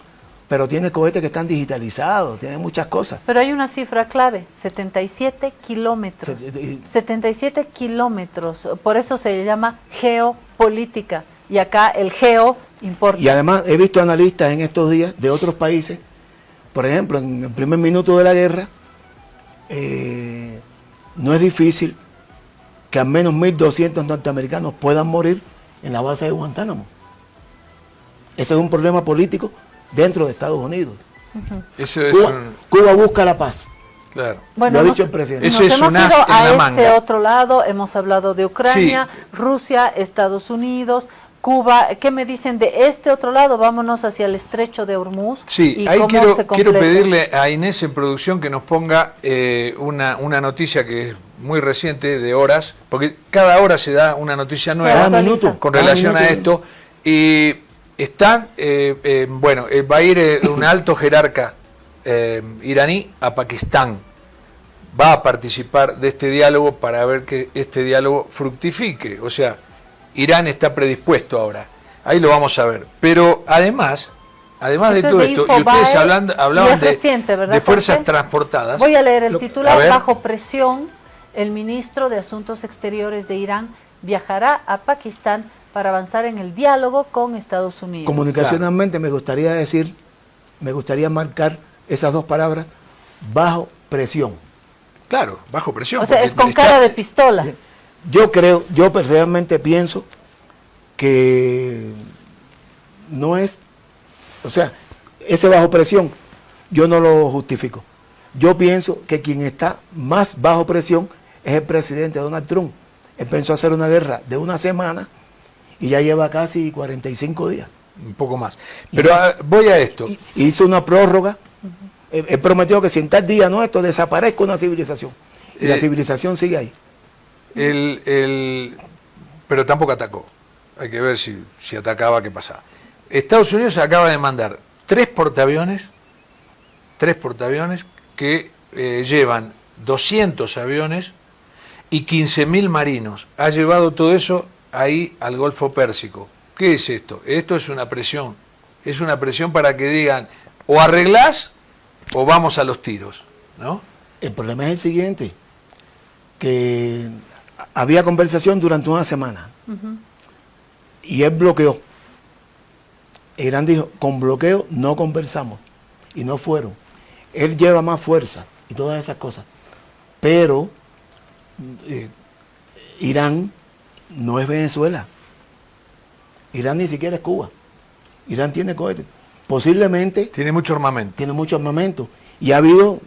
pero tiene cohetes que están digitalizados, tiene muchas cosas. Pero hay una cifra clave: 77 kilómetros. 77 kilómetros, por eso se llama geopolítica, y acá el geo importa. Y además he visto analistas en estos días de otros países, por ejemplo, en el primer minuto de la guerra, no es difícil que al menos 1.200 norteamericanos puedan morir en la base de Guantánamo. Ese es un problema político dentro de Estados Unidos. Cuba busca la paz. Claro. Bueno, lo ha dicho el presidente. Eso es hemos un as ido en la a manga. este otro lado, hemos hablado de Ucrania, Sí. Rusia, Estados Unidos, Cuba. ¿Qué me dicen de este otro lado? Vámonos hacia el estrecho de Hormuz. Sí, y ahí cómo quiero se completa. pedirle a Inés en producción que nos ponga una noticia que es muy reciente, de horas, porque cada hora se da una noticia nueva con relación a esto. Y están, bueno, va a ir un alto jerarca iraní a Pakistán. Va a participar de este diálogo para ver que este diálogo fructifique. O sea, Irán está predispuesto ahora. Ahí lo vamos a ver. Pero además de todo esto, y ustedes hablaban de fuerzas transportadas. Voy a leer el titular. ver. Bajo presión, el ministro de Asuntos Exteriores de Irán viajará a Pakistán para avanzar en el diálogo con Estados Unidos. Comunicacionalmente me gustaría marcar esas dos palabras: bajo presión. Claro, bajo presión. O sea, es con cara de pistola. Yo realmente pienso que no es, o sea, ese bajo presión yo no lo justifico. Yo pienso que quien está más bajo presión es el presidente Donald Trump. Él pensó hacer una guerra de una semana y ya lleva casi 45 días. Un poco más. Pero voy a esto. Hizo una prórroga Él prometió que si en tal día no esto desaparezca una civilización. Y la civilización sigue ahí. Pero tampoco atacó. Hay que ver si atacaba, qué pasaba. Estados Unidos acaba de mandar 3 portaaviones que llevan 200 aviones y 15.000 marinos. Ha llevado todo eso ahí al Golfo Pérsico. ¿Qué es esto? Esto es una presión. Es una presión para que digan, o arreglás o vamos a los tiros, ¿no? El problema es el siguiente, que había conversación durante una semana y él bloqueó. Irán dijo, con bloqueo no conversamos, y no fueron. Él lleva más fuerza y todas esas cosas, pero Irán no es Venezuela. Irán ni siquiera es Cuba. Irán tiene cohetes. Posiblemente... Tiene mucho armamento. Tiene mucho armamento. Y ha habido,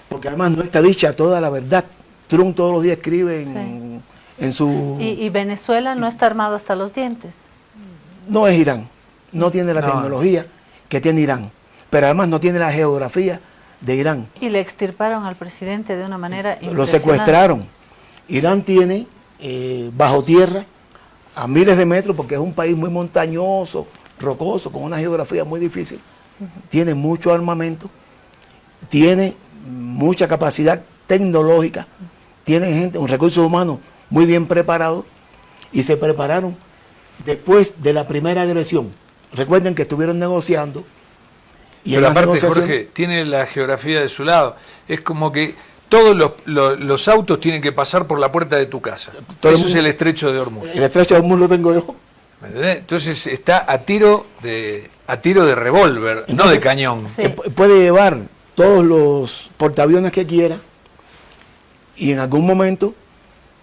porque además no está dicha toda la verdad. Trump todos los días escribe en su... ¿Y Venezuela no está armado hasta los dientes? No es Irán. No tiene la tecnología que tiene Irán. Pero además no tiene la geografía de Irán. Y le extirparon al presidente de una manera impresionante. Lo secuestraron. Irán tiene bajo tierra a miles de metros, porque es un país muy montañoso, rocoso, con una geografía muy difícil. Tiene mucho armamento, tiene mucha capacidad tecnológica, tiene gente, un recurso humano muy bien preparado, y se prepararon después de la primera agresión. Recuerden que estuvieron negociando. Y pero aparte, Jorge, tiene la geografía de su lado. Es como que todos los autos tienen que pasar por la puerta de tu casa. Eso es el estrecho de Hormuz. El estrecho de Hormuz lo tengo yo. Entonces está a tiro de revólver, no de cañón. Sí. Puede llevar todos los portaaviones que quiera, y en algún momento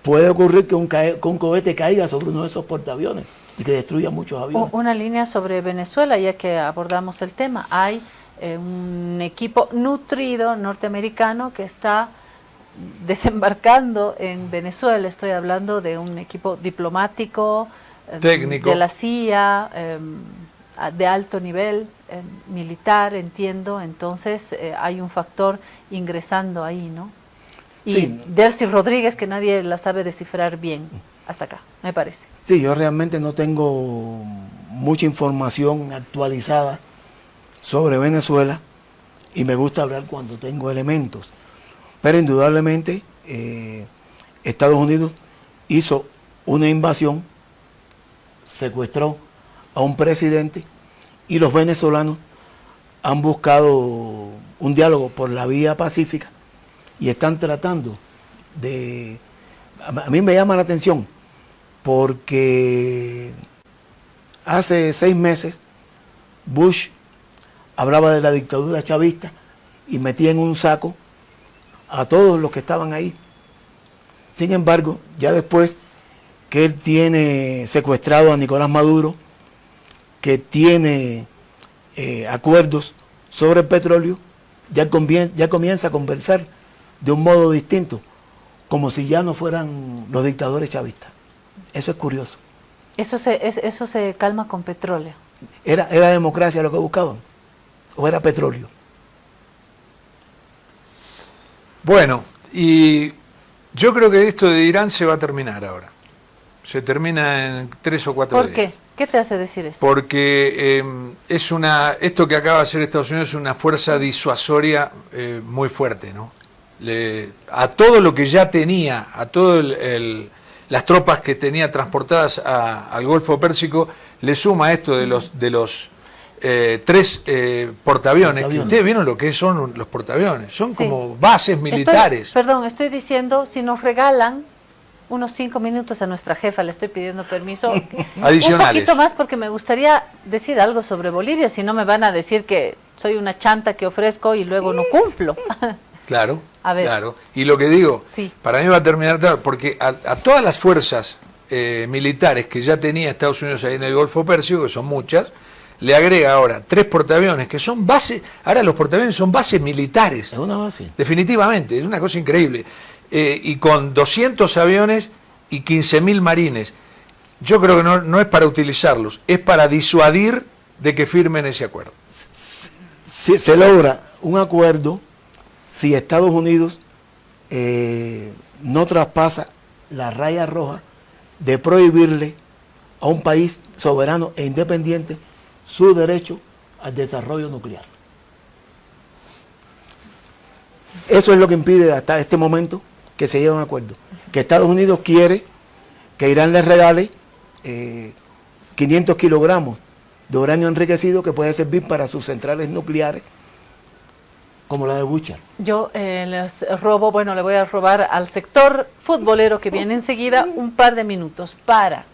puede ocurrir que un cohete caiga sobre uno de esos portaaviones y que destruya muchos aviones. Una línea sobre Venezuela, ya que abordamos el tema. Hay un equipo nutrido norteamericano que está desembarcando en Venezuela. Estoy hablando de un equipo diplomático, técnico, de la CIA, de alto nivel, militar, entiendo. Entonces hay un factor ingresando ahí, ¿no? Y sí. Delcy Rodríguez, que nadie la sabe descifrar bien hasta acá, me parece. Sí, yo realmente no tengo mucha información actualizada sobre Venezuela, y me gusta hablar cuando tengo elementos. Pero indudablemente Estados Unidos hizo una invasión, secuestró a un presidente, y los venezolanos han buscado un diálogo por la vía pacífica y están tratando de... A mí me llama la atención porque hace 6 meses Bush hablaba de la dictadura chavista y metía en un saco a todos los que estaban ahí. Sin embargo, ya después que él tiene secuestrado a Nicolás Maduro, que tiene acuerdos sobre el petróleo, ya comienza a conversar de un modo distinto, como si ya no fueran los dictadores chavistas. Eso es curioso. Eso se calma con petróleo. ¿Era democracia lo que buscaban? ¿O era petróleo? Bueno, y yo creo que esto de Irán se va a terminar ahora. Se termina en 3 o 4 días. ¿Por qué? ¿Qué te hace decir eso? Porque esto que acaba de hacer Estados Unidos es una fuerza disuasoria muy fuerte, ¿no? A todo lo que ya tenía, a todas las tropas que tenía transportadas al Golfo Pérsico, le suma esto de los 3 portaaviones. Ustedes vieron lo que son los portaaviones, son como bases militares. Estoy diciendo, si nos regalan unos 5 minutos a nuestra jefa, le estoy pidiendo permiso. Adicionales. Un poquito más, porque me gustaría decir algo sobre Bolivia, si no me van a decir que soy una chanta que ofrezco y luego no cumplo. Claro, a ver. Claro. Y lo que digo, sí, para mí va a terminar tarde, porque a todas las fuerzas militares que ya tenía Estados Unidos ahí en el Golfo Pérsico, que son muchas, le agrega ahora 3 portaaviones, que son bases. Ahora los portaaviones son bases militares. Es una base. Definitivamente, es una cosa increíble. Y con 200 aviones y 15.000 marines. Yo creo que no es para utilizarlos, es para disuadir de que firmen ese acuerdo. Se logra un acuerdo si Estados Unidos no traspasa la raya roja de prohibirle a un país soberano e independiente su derecho al desarrollo nuclear. Eso es lo que impide hasta este momento que se llegue a un acuerdo. Que Estados Unidos quiere que Irán les regale 500 kilogramos de uranio enriquecido que puede servir para sus centrales nucleares, como la de Bucha. Yo les robo, bueno, le voy a robar al sector futbolero que viene enseguida un par de minutos para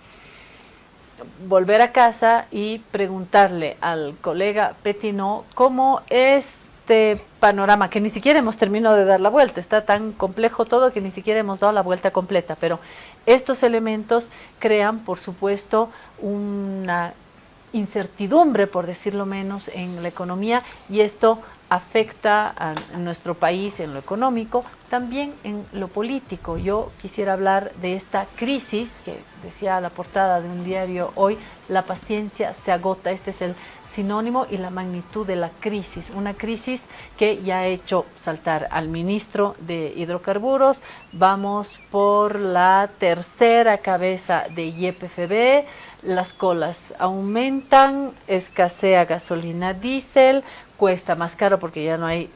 volver a casa y preguntarle al colega Pettinot cómo este panorama, que ni siquiera hemos terminado de dar la vuelta, está tan complejo todo que ni siquiera hemos dado la vuelta completa, pero estos elementos crean, por supuesto, una incertidumbre, por decirlo menos, en la economía, y esto afecta a nuestro país en lo económico, también en lo político. Yo quisiera hablar de esta crisis, que decía la portada de un diario hoy, la paciencia se agota. Este es el sinónimo y la magnitud de la crisis, una crisis que ya ha hecho saltar al ministro de Hidrocarburos. Vamos por la tercera cabeza de YPFB, las colas aumentan, escasea gasolina diésel, cuesta más caro porque ya no hay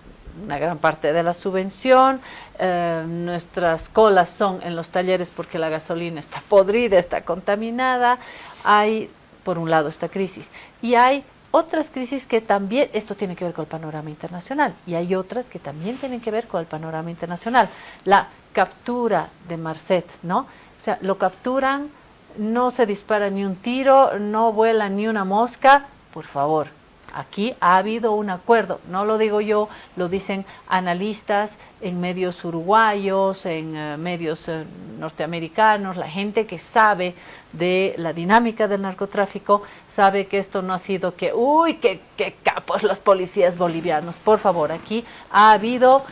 una gran parte de la subvención, nuestras colas son en los talleres porque la gasolina está podrida, está contaminada. Hay, por un lado, esta crisis, y hay otras crisis que también, esto tiene que ver con el panorama internacional, y hay otras que también tienen que ver con el panorama internacional. La captura de Marcet, ¿no? O sea, lo capturan, no se dispara ni un tiro, no vuela ni una mosca. Por favor, aquí ha habido un acuerdo, no lo digo yo, lo dicen analistas en medios uruguayos, en medios norteamericanos, la gente que sabe de la dinámica del narcotráfico, sabe que esto no ha sido que, uy, qué capos los policías bolivianos. Por favor, aquí ha habido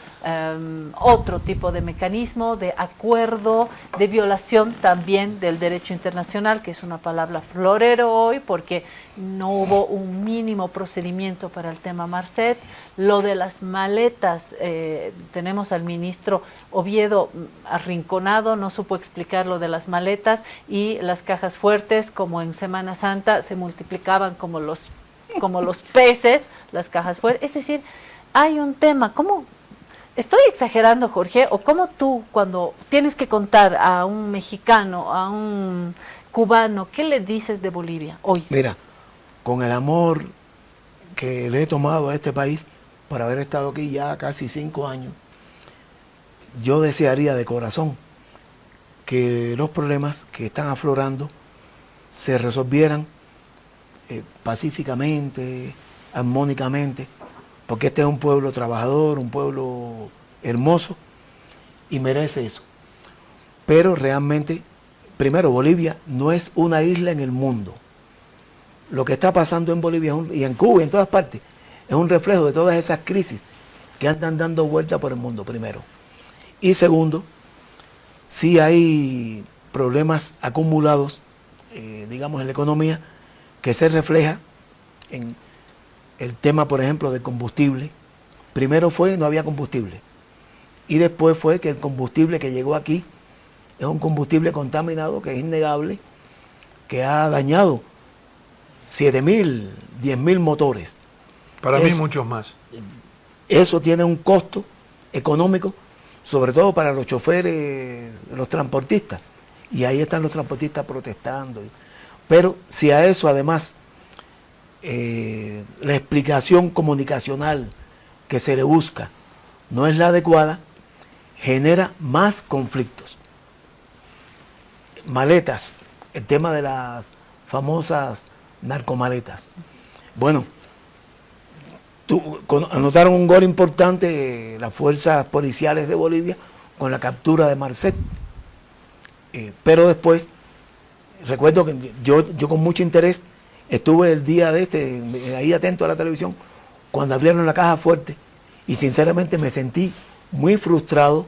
otro tipo de mecanismo, de acuerdo, de violación también del derecho internacional, que es una palabra florero hoy, porque no hubo un mínimo procedimiento para el tema Marcet. Lo de las maletas, tenemos al ministro Oviedo arrinconado, no supo explicar lo de las maletas, y las cajas fuertes, como en Semana Santa, se multiplicaban como los peces, las cajas fuertes. Es decir, hay un tema, ¿cómo? ¿Estoy exagerando, Jorge? ¿O cómo tú, cuando tienes que contar a un mexicano, a un cubano, qué le dices de Bolivia hoy? Mira, con el amor que le he tomado a este país por haber estado aquí ya casi 5 años, yo desearía de corazón que los problemas que están aflorando se resolvieran pacíficamente, armónicamente, porque este es un pueblo trabajador, un pueblo hermoso y merece eso. Pero realmente, primero, Bolivia no es una isla en el mundo. Lo que está pasando en Bolivia y en Cuba y en todas partes es un reflejo de todas esas crisis que andan dando vuelta por el mundo, primero. Y segundo, sí hay problemas acumulados, digamos, en la economía, que se refleja en el tema, por ejemplo, del combustible. Primero no había combustible. Y después fue que el combustible que llegó aquí es un combustible contaminado, que es innegable, que ha dañado 7.000, 10.000 motores. Para mí muchos más. Eso tiene un costo económico, sobre todo para los choferes, los transportistas. Y ahí están los transportistas protestando. Pero si a eso además la explicación comunicacional que se le busca no es la adecuada, genera más conflictos. Maletas, el tema de las famosas narcomaletas. Bueno, anotaron un gol importante las fuerzas policiales de Bolivia con la captura de Marcet. Pero después, recuerdo que yo con mucho interés estuve el día ahí atento a la televisión, cuando abrieron la caja fuerte, y sinceramente me sentí muy frustrado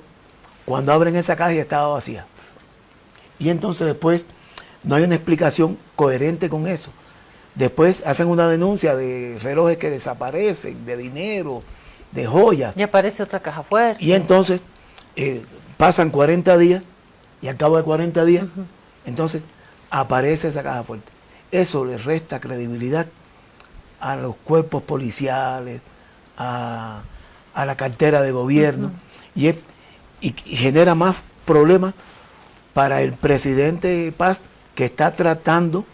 cuando abren esa caja y estaba vacía. Y entonces después no hay una explicación coherente con eso. Después hacen una denuncia de relojes que desaparecen, de dinero, de joyas. Y aparece otra caja fuerte. Y entonces pasan 40 días y al cabo de 40 días, entonces aparece esa caja fuerte. Eso le resta credibilidad a los cuerpos policiales, a la cartera de gobierno, y genera más problemas para el presidente Paz, que está tratando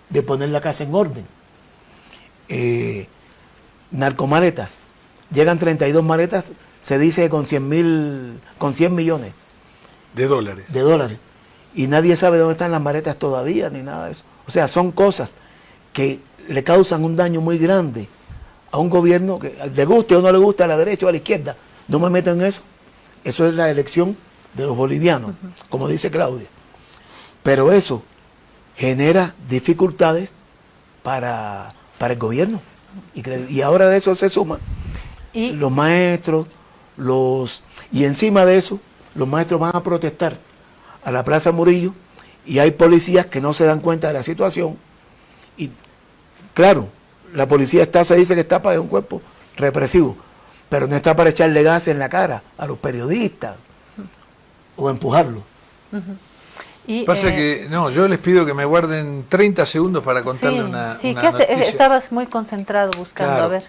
de poner la casa en orden. Narcomaletas. Llegan 32 maletas, se dice que con 100 millones de dólares. Y nadie sabe dónde están las maletas todavía, ni nada de eso. O sea, son cosas que le causan un daño muy grande a un gobierno que le guste o no le guste, a la derecha o a la izquierda. No me meto en eso. Eso es la elección de los bolivianos, como dice Claudia. Pero eso genera dificultades para el gobierno. Y ahora de eso se suma los maestros, y encima de eso, los maestros van a protestar a la Plaza Murillo, y hay policías que no se dan cuenta de la situación. Y claro, la policía se dice que está para un cuerpo represivo, pero no está para echarle gas en la cara a los periodistas o empujarlos. Pasa que, yo les pido que me guarden 30 segundos para contarle una ¿qué noticia. estabas muy concentrado buscando, Claro, a ver.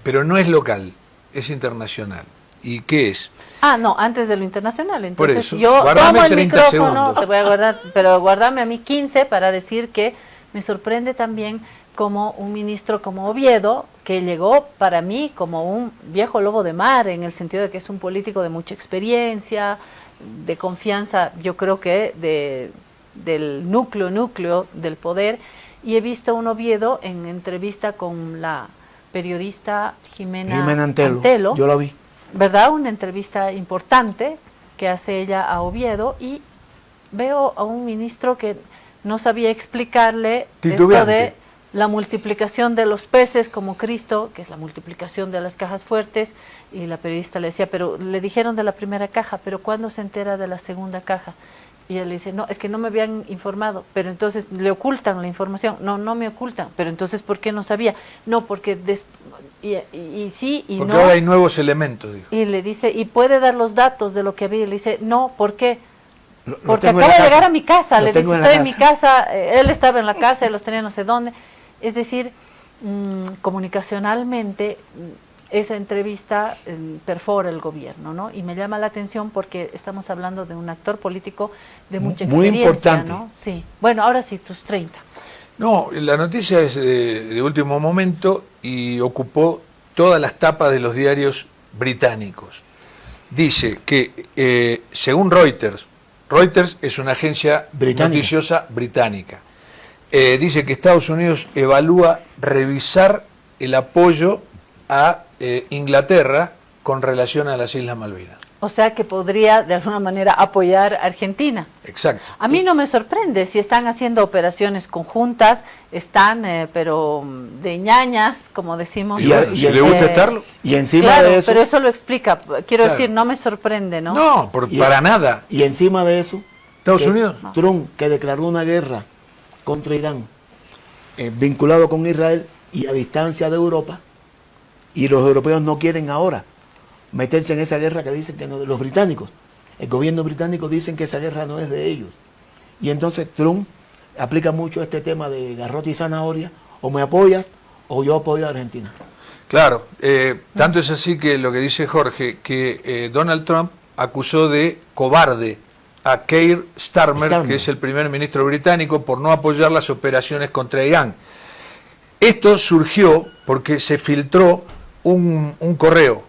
Pero no es local, es internacional. ¿Y qué es? No, antes de lo internacional. Entonces, Por eso, yo guardame tomo el 30 micrófono, segundos. te voy a guardar, pero guardame a mí 15 para decir que me sorprende también como un ministro como Oviedo, que llegó para mí como un viejo lobo de mar, en el sentido de que es un político de mucha experiencia, de confianza, yo creo que del núcleo del poder, y he visto a un Oviedo en entrevista con la periodista Jimena Antelo. Yo la vi. ¿Verdad? Una entrevista importante que hace ella a Oviedo, y veo a un ministro que no sabía explicarle esto de la multiplicación de los peces como Cristo, que es la multiplicación de las cajas fuertes, y la periodista le decía, pero le dijeron de la primera caja, pero ¿cuándo se entera de la segunda caja? Y él le dice, no, es que no me habían informado, pero entonces le ocultan la información. No me ocultan, pero entonces ¿por qué no sabía? No, porque y sí y porque no. ahora hay nuevos elementos, dijo. Y le dice, ¿y puede dar los datos de lo que había? Y le dice, no, ¿por qué? Porque tengo acaba en la de llegar casa. a mi casa, Lo le dice, tengo en la estoy en mi casa. casa, él estaba en la casa, él los tenía no sé dónde. Es decir, comunicacionalmente, esa entrevista perfora el gobierno, ¿no? Y me llama la atención porque estamos hablando de un actor político de mucha Muy experiencia, importante. ¿no? Sí. Bueno, ahora sí, tus 30. No, la noticia es de último momento y ocupó todas las tapas de los diarios británicos. Dice que, según Reuters es una agencia noticiosa británica, dice que Estados Unidos evalúa revisar el apoyo a Inglaterra con relación a las Islas Malvinas. O sea que podría de alguna manera apoyar a Argentina. Exacto. A mí no me sorprende si están haciendo operaciones conjuntas, pero de ñañas, como decimos. ¿Y le gusta estarlo? Y encima claro, de eso, pero eso lo explica. Quiero Claro. decir, no me sorprende, ¿no? No, para nada. y encima de eso, Estados Unidos. Trump, que declaró una guerra contra Irán, vinculado con Israel y a distancia de Europa, y los europeos no quieren ahora meterse en esa guerra que dicen que no, los británicos, el gobierno británico dicen que esa guerra no es de ellos. Y entonces Trump aplica mucho este tema de garrote y zanahoria, o me apoyas o yo apoyo a Argentina. Claro, tanto es así que lo que dice Jorge, que Donald Trump acusó de cobarde a Keir Starmer, que es el primer ministro británico, por no apoyar las operaciones contra Irán. Esto surgió porque se filtró un correo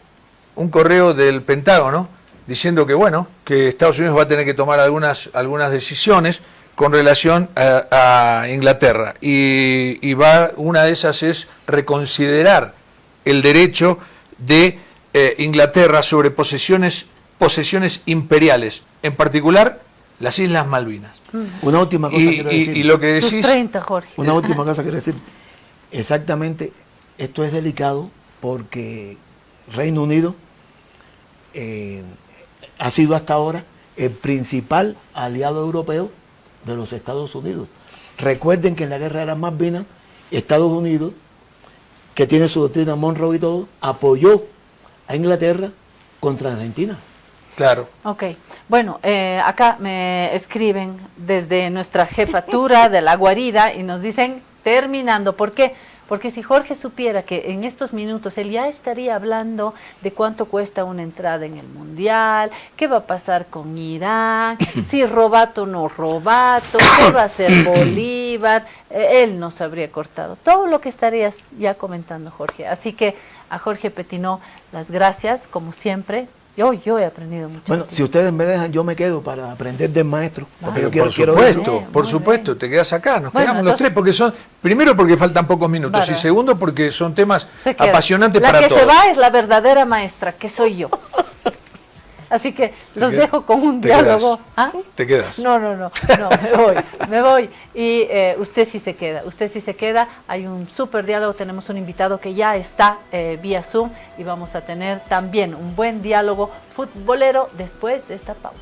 del Pentágono diciendo que que Estados Unidos va a tener que tomar algunas decisiones con relación a Inglaterra, y una de esas es reconsiderar el derecho de Inglaterra sobre posesiones imperiales, en particular las Islas Malvinas. Una última cosa quiero decir. Y lo que decís, Tus 30, Jorge. Una última cosa quiero decir. Exactamente, esto es delicado porque Reino Unido ha sido hasta ahora el principal aliado europeo de los Estados Unidos. Recuerden que en la guerra de las Malvinas, Estados Unidos, que tiene su doctrina Monroe y todo, apoyó a Inglaterra contra Argentina. Claro. Ok, bueno, acá me escriben desde nuestra jefatura de la guarida y nos dicen, terminando, ¿por qué? Porque si Jorge supiera que en estos minutos él ya estaría hablando de cuánto cuesta una entrada en el Mundial, qué va a pasar con Irán, si robato o no robato, qué va a hacer Bolívar, él nos habría cortado. Todo lo que estarías ya comentando, Jorge. Así que a Jorge Pettinot, las gracias, como siempre. Yo he aprendido mucho. Bueno, si ustedes me dejan, yo me quedo para aprender del maestro. Porque yo por quiero supuesto, ver. por supuesto, te quedas acá, nos Bueno, quedamos los tres, porque son, primero porque faltan pocos minutos, Bárbaro. y segundo porque son temas Se queda. apasionantes la para que todos. se va es la verdadera maestra, que soy yo. Así que los quedas? dejo con un ¿Te diálogo. quedas? ¿Ah? ¿Te quedas? No, me voy. Y usted sí se queda, hay un súper diálogo, tenemos un invitado que ya está vía Zoom y vamos a tener también un buen diálogo futbolero después de esta pausa.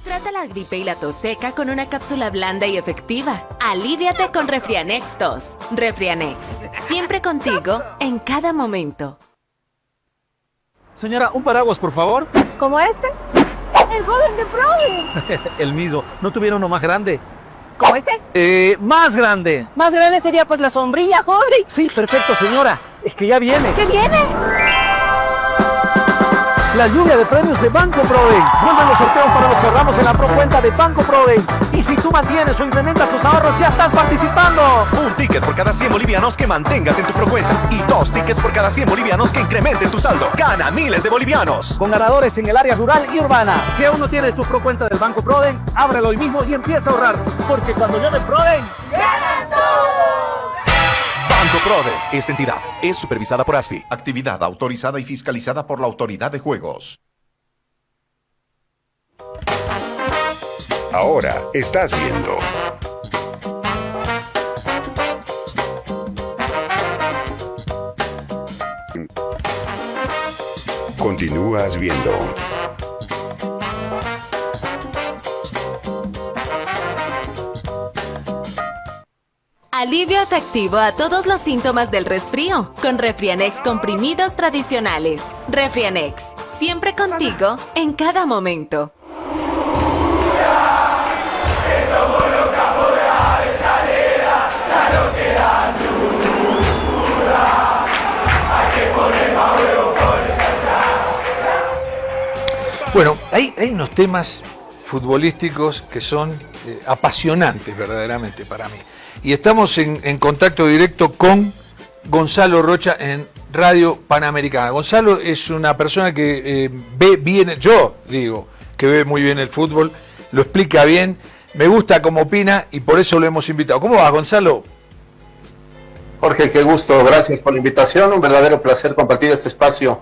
Trata la gripe y la tos seca con una cápsula blanda y efectiva. Aliviate con Refrianex Tos. Refrianex, siempre contigo, en cada momento. Señora, un paraguas, por favor. ¿Como este? El joven de Proven. El mismo. ¿No tuviera uno más grande? ¿Como este? Más grande. Más grande sería pues la sombrilla, joven. Sí, perfecto, señora. Es que ya viene. ¿Qué viene? La lluvia de premios de Banco Proven. Vuelven los sorteos para los que ahorramos en la procuenta de Banco Proven. Y si tú mantienes o incrementas tus ahorros, ya estás participando. Un ticket por cada 100 bolivianos que mantengas en tu procuenta. Y 2 tickets por cada 100 bolivianos que incrementen tu saldo. Gana miles de bolivianos. Con ganadores en el área rural y urbana. Si aún no tienes tu procuenta del Banco Proven, ábrelo hoy mismo y empieza a ahorrar. Porque cuando llamen Proven, ¡ganan todos! Banco Proven. Esta entidad es supervisada por ASFI. Actividad autorizada y fiscalizada por la Autoridad de Juegos. Ahora estás viendo. Continúas viendo. Alivio efectivo a todos los síntomas del resfrío con Refrianex comprimidos tradicionales. Refrianex, siempre contigo, en cada momento. Bueno, hay unos temas futbolísticos que son apasionantes verdaderamente para mí. Y estamos en contacto directo con Gonzalo Rocha en Radio Panamericana. Gonzalo es una persona que ve bien, yo digo, que ve muy bien el fútbol, lo explica bien, me gusta cómo opina y por eso lo hemos invitado. ¿Cómo vas, Gonzalo? Jorge, qué gusto, gracias por la invitación, un verdadero placer compartir este espacio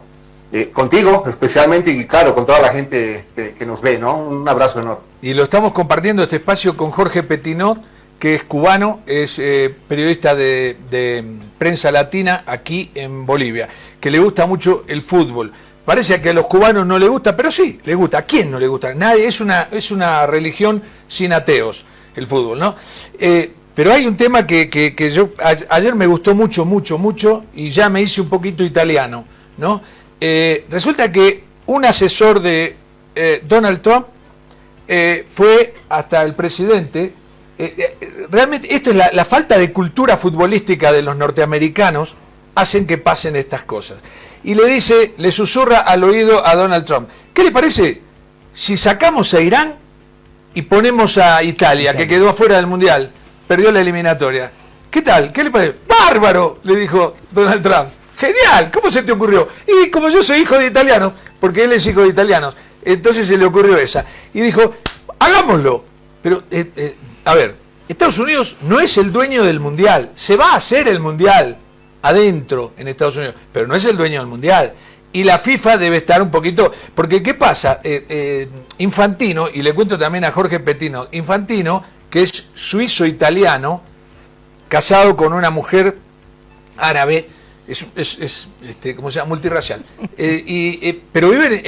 contigo especialmente y claro, con toda la gente que nos ve, ¿no? Un abrazo enorme. Y lo estamos compartiendo este espacio con Jorge Pettinot, que es cubano, es periodista de prensa latina aquí en Bolivia, que le gusta mucho el fútbol. Parece que a los cubanos no les gusta, pero sí, les gusta. ¿A quién no le gusta? Nadie, es una religión sin ateos, el fútbol, ¿no? Pero hay un tema que yo ayer me gustó mucho, y ya me hice un poquito italiano, ¿no? Resulta que un asesor de Donald Trump fue hasta el presidente. Realmente esto es la falta de cultura futbolística de los norteamericanos hacen que pasen estas cosas. Y le susurra al oído a Donald Trump: ¿qué le parece si sacamos a Irán y ponemos a Italia, que quedó afuera del Mundial, perdió la eliminatoria? ¿Qué tal? ¿Qué le parece? ¡Bárbaro!, le dijo Donald Trump. ¡Genial! ¿Cómo se te ocurrió? Y como yo soy hijo de italianos, porque él es hijo de italianos, entonces se le ocurrió esa. Y dijo, hagámoslo. Pero, a ver, Estados Unidos no es el dueño del Mundial. Se va a hacer el Mundial adentro en Estados Unidos, pero no es el dueño del Mundial. Y la FIFA debe estar un poquito... Porque, ¿qué pasa? Infantino, y le cuento también a Jorge Pettinot, Infantino, que es suizo-italiano, casado con una mujer árabe, ¿cómo se llama? Multirracial. Pero vive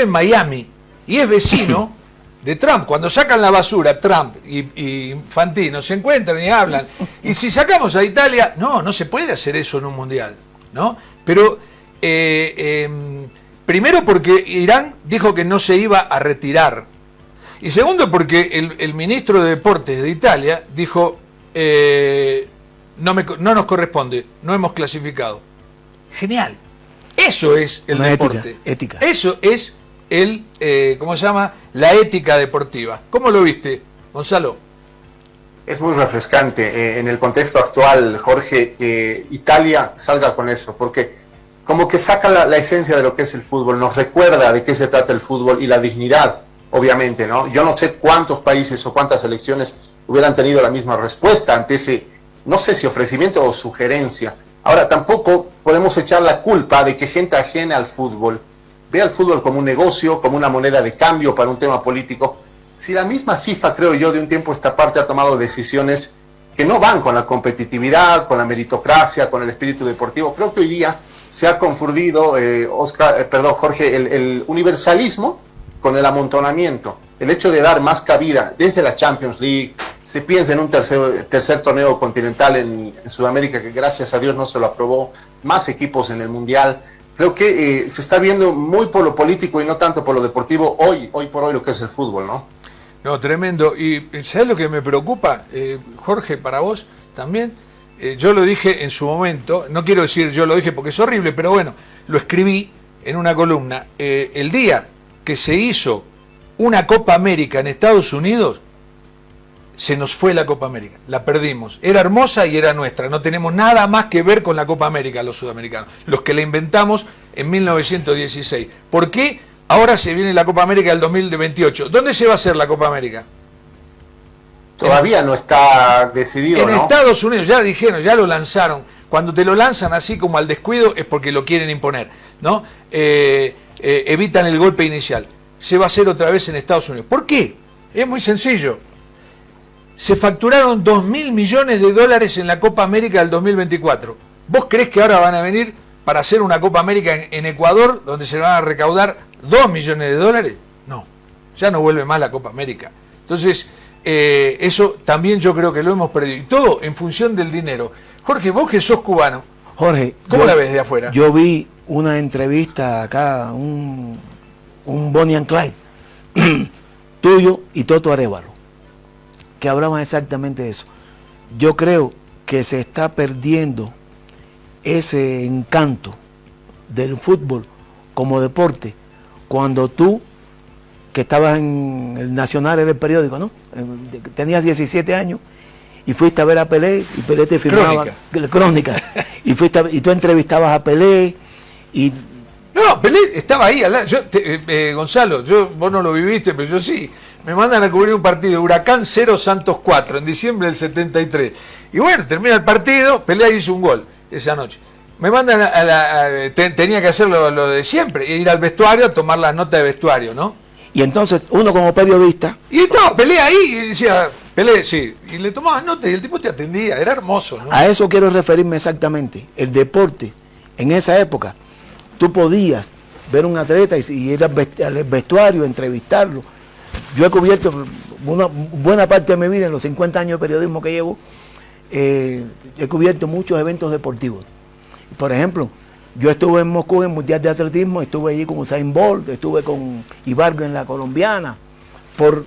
en Miami y es vecino de Trump. Cuando sacan la basura, Trump y Infantino se encuentran y hablan. Y si sacamos a Italia, no se puede hacer eso en un mundial, ¿no? Pero Primero porque Irán dijo que no se iba a retirar. Y segundo porque el ministro de Deportes de Italia dijo, no nos corresponde, no hemos clasificado. Genial. Eso es el una deporte. Ética. Eso es ¿cómo se llama? La ética deportiva. ¿Cómo lo viste, Gonzalo? Es muy refrescante en el contexto actual, Jorge, que Italia salga con eso, porque como que saca la esencia de lo que es el fútbol, nos recuerda de qué se trata el fútbol y la dignidad, obviamente, ¿no? Yo no sé cuántos países o cuántas selecciones hubieran tenido la misma respuesta ante ese, no sé si ofrecimiento o sugerencia. Ahora, tampoco podemos echar la culpa de que gente ajena al fútbol vea el fútbol como un negocio, como una moneda de cambio para un tema político. Si la misma FIFA, creo yo, de un tiempo a esta parte ha tomado decisiones que no van con la competitividad, con la meritocracia, con el espíritu deportivo, creo que hoy día se ha confundido, Jorge, el universalismo con el amontonamiento. El hecho de dar más cabida desde la Champions League, se piensa en un tercer torneo continental en Sudamérica, que gracias a Dios no se lo aprobó, más equipos en el Mundial. Creo que se está viendo muy por lo político y no tanto por lo deportivo hoy por hoy lo que es el fútbol, ¿no? No, tremendo. Y ¿sabes lo que me preocupa, Jorge, para vos también? Yo lo dije en su momento, no quiero decir yo lo dije porque es horrible, pero bueno, lo escribí en una columna. El día que se hizo una Copa América en Estados Unidos, se nos fue la Copa América, la perdimos. Era hermosa y era nuestra, no tenemos nada más que ver con la Copa América los sudamericanos, los que la inventamos en 1916. ¿Por qué ahora se viene la Copa América del 2028? ¿Dónde se va a hacer la Copa América? Todavía no está decidido, en ¿no? Estados Unidos, ya dijeron, ya lo lanzaron. Cuando te lo lanzan así como al descuido es porque lo quieren imponer, ¿no? Evitan el golpe inicial. Se va a hacer otra vez en Estados Unidos. ¿Por qué? Es muy sencillo. Se facturaron 2.000 millones de dólares en la Copa América del 2024. ¿Vos creés que ahora van a venir para hacer una Copa América en Ecuador donde se van a recaudar 2 millones de dólares? No, ya no vuelve más la Copa América. Entonces, eso también yo creo que lo hemos perdido. Y todo en función del dinero. Jorge, vos que sos cubano, Jorge, ¿cómo la ves de afuera? Yo vi una entrevista acá, un Bonnie and Clyde, tuyo y Toto Arévalo, que hablaban exactamente de eso. Yo creo que se está perdiendo ese encanto del fútbol como deporte cuando tú, que estabas en el Nacional, en el periódico, ¿no? Tenías 17 años y fuiste a ver a Pelé y Pelé te firmaba Crónica. Y tú entrevistabas a Pelé y... No, Pelé estaba ahí al lado. Gonzalo, vos no lo viviste, pero yo sí. Me mandan a cubrir un partido de Huracán 0 Santos 4 en diciembre del 73. Y bueno, termina el partido, Pelé hizo un gol esa noche. Me mandan tenía que hacer lo de siempre, ir al vestuario a tomar las notas de vestuario, ¿no? Y entonces uno como periodista... Y estaba Pelé ahí y decía, Pelé, sí, y le tomabas notas y el tipo te atendía, era hermoso, ¿no? A eso quiero referirme exactamente. El deporte, en esa época, tú podías ver un atleta y ir al vestuario, entrevistarlo. Yo he cubierto una buena parte de mi vida, en los 50 años de periodismo que llevo, he cubierto muchos eventos deportivos. Por ejemplo, yo estuve en Moscú en el Mundial de Atletismo, estuve allí con Usain Bolt, estuve con Ibargo en la colombiana. Por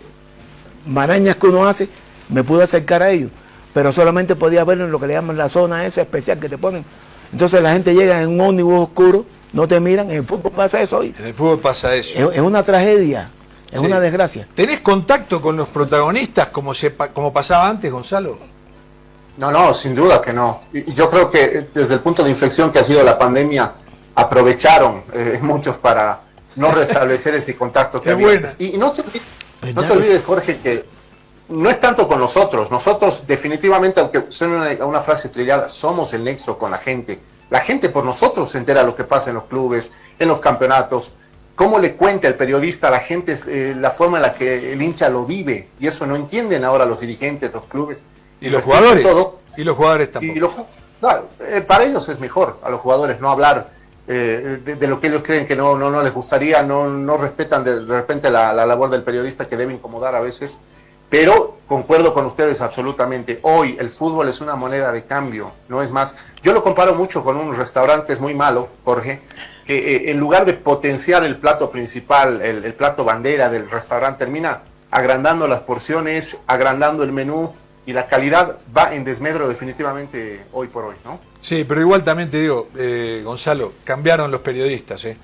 marañas que uno hace, me pude acercar a ellos, pero solamente podía verlo en lo que le llaman la zona esa especial que te ponen. Entonces la gente llega en un ómnibus oscuro, no te miran. En el fútbol pasa eso hoy. En el fútbol pasa eso. Es una tragedia, es una desgracia. ¿Tenés contacto con los protagonistas como pasaba antes, Gonzalo? No, sin duda que no. Y yo creo que desde el punto de inflexión que ha sido la pandemia, aprovecharon muchos para no restablecer ese contacto que había antes. Y no te olvides, Jorge, que no es tanto con nosotros. Nosotros definitivamente, aunque suene una frase trillada, somos el nexo con la gente. La gente por nosotros se entera lo que pasa en los clubes, en los campeonatos. Cómo le cuenta el periodista a la gente la forma en la que el hincha lo vive. Y eso no entienden ahora los dirigentes, los clubes. Y los jugadores. Y los jugadores tampoco. Claro, para ellos es mejor a los jugadores no hablar de lo que ellos creen que no les gustaría, no respetan de repente la labor del periodista, que debe incomodar a veces. Pero concuerdo con ustedes absolutamente. Hoy el fútbol es una moneda de cambio, no es más. Yo lo comparo mucho con un restaurante, es muy malo, Jorge, que en lugar de potenciar el plato principal, el plato bandera del restaurante, termina agrandando las porciones, agrandando el menú, y la calidad va en desmedro definitivamente hoy por hoy, ¿no? Sí, pero igual también te digo, Gonzalo, cambiaron los periodistas, ¿eh?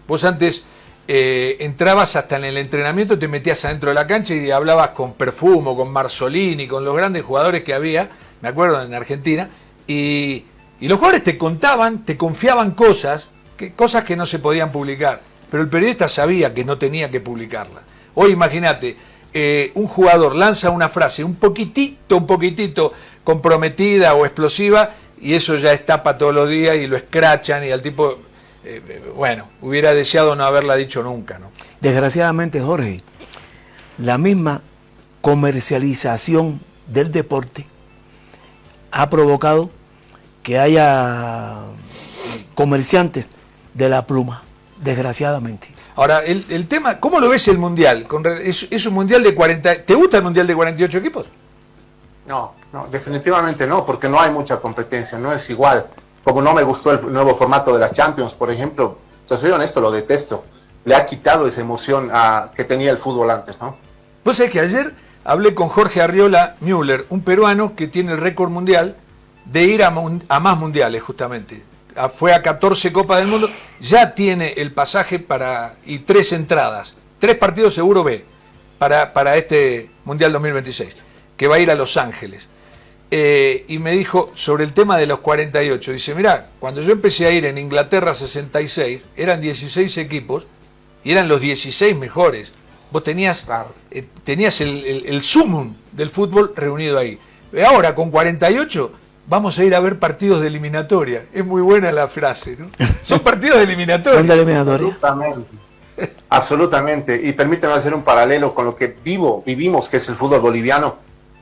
Vos antes entrabas hasta en el entrenamiento, te metías adentro de la cancha y hablabas con Perfumo, con Marzolini, con los grandes jugadores que había, me acuerdo, en Argentina, y los jugadores te contaban, te confiaban cosas que no se podían publicar, pero el periodista sabía que no tenía que publicarla. Hoy imagínate, un jugador lanza una frase un poquitito comprometida o explosiva, y eso ya es tapa todos los días y lo escrachan, y al tipo, bueno, hubiera deseado no haberla dicho nunca, ¿no? Desgraciadamente, Jorge, la misma comercialización del deporte ha provocado que haya comerciantes de la pluma, desgraciadamente. Ahora, el tema, ¿cómo lo ves el Mundial? ¿Es un Mundial de 40? ¿Te gusta el Mundial de 48 equipos? No, definitivamente no, porque no hay mucha competencia, no es igual. Como no me gustó el nuevo formato de las Champions, por ejemplo, soy honesto, lo detesto. Le ha quitado esa emoción que tenía el fútbol antes, ¿no? Vos sabés que ayer hablé con Jorge Arriola Müller, un peruano que tiene el récord mundial de ir a más mundiales, justamente. Fue a 14 Copas del Mundo, ya tiene el pasaje y 3 entradas, 3 partidos seguro B para este Mundial 2026, que va a ir a Los Ángeles. Y me dijo sobre el tema de los 48, dice, mirá, cuando yo empecé a ir en Inglaterra 66, eran 16 equipos y eran los 16 mejores. Vos tenías el sumum del fútbol reunido ahí. Ahora con 48 vamos a ir a ver partidos de eliminatoria. Es muy buena la frase, ¿no? Son partidos de eliminatoria. Son de eliminatoria. Absolutamente. Y permíteme hacer un paralelo con lo que vivimos, que es el fútbol boliviano.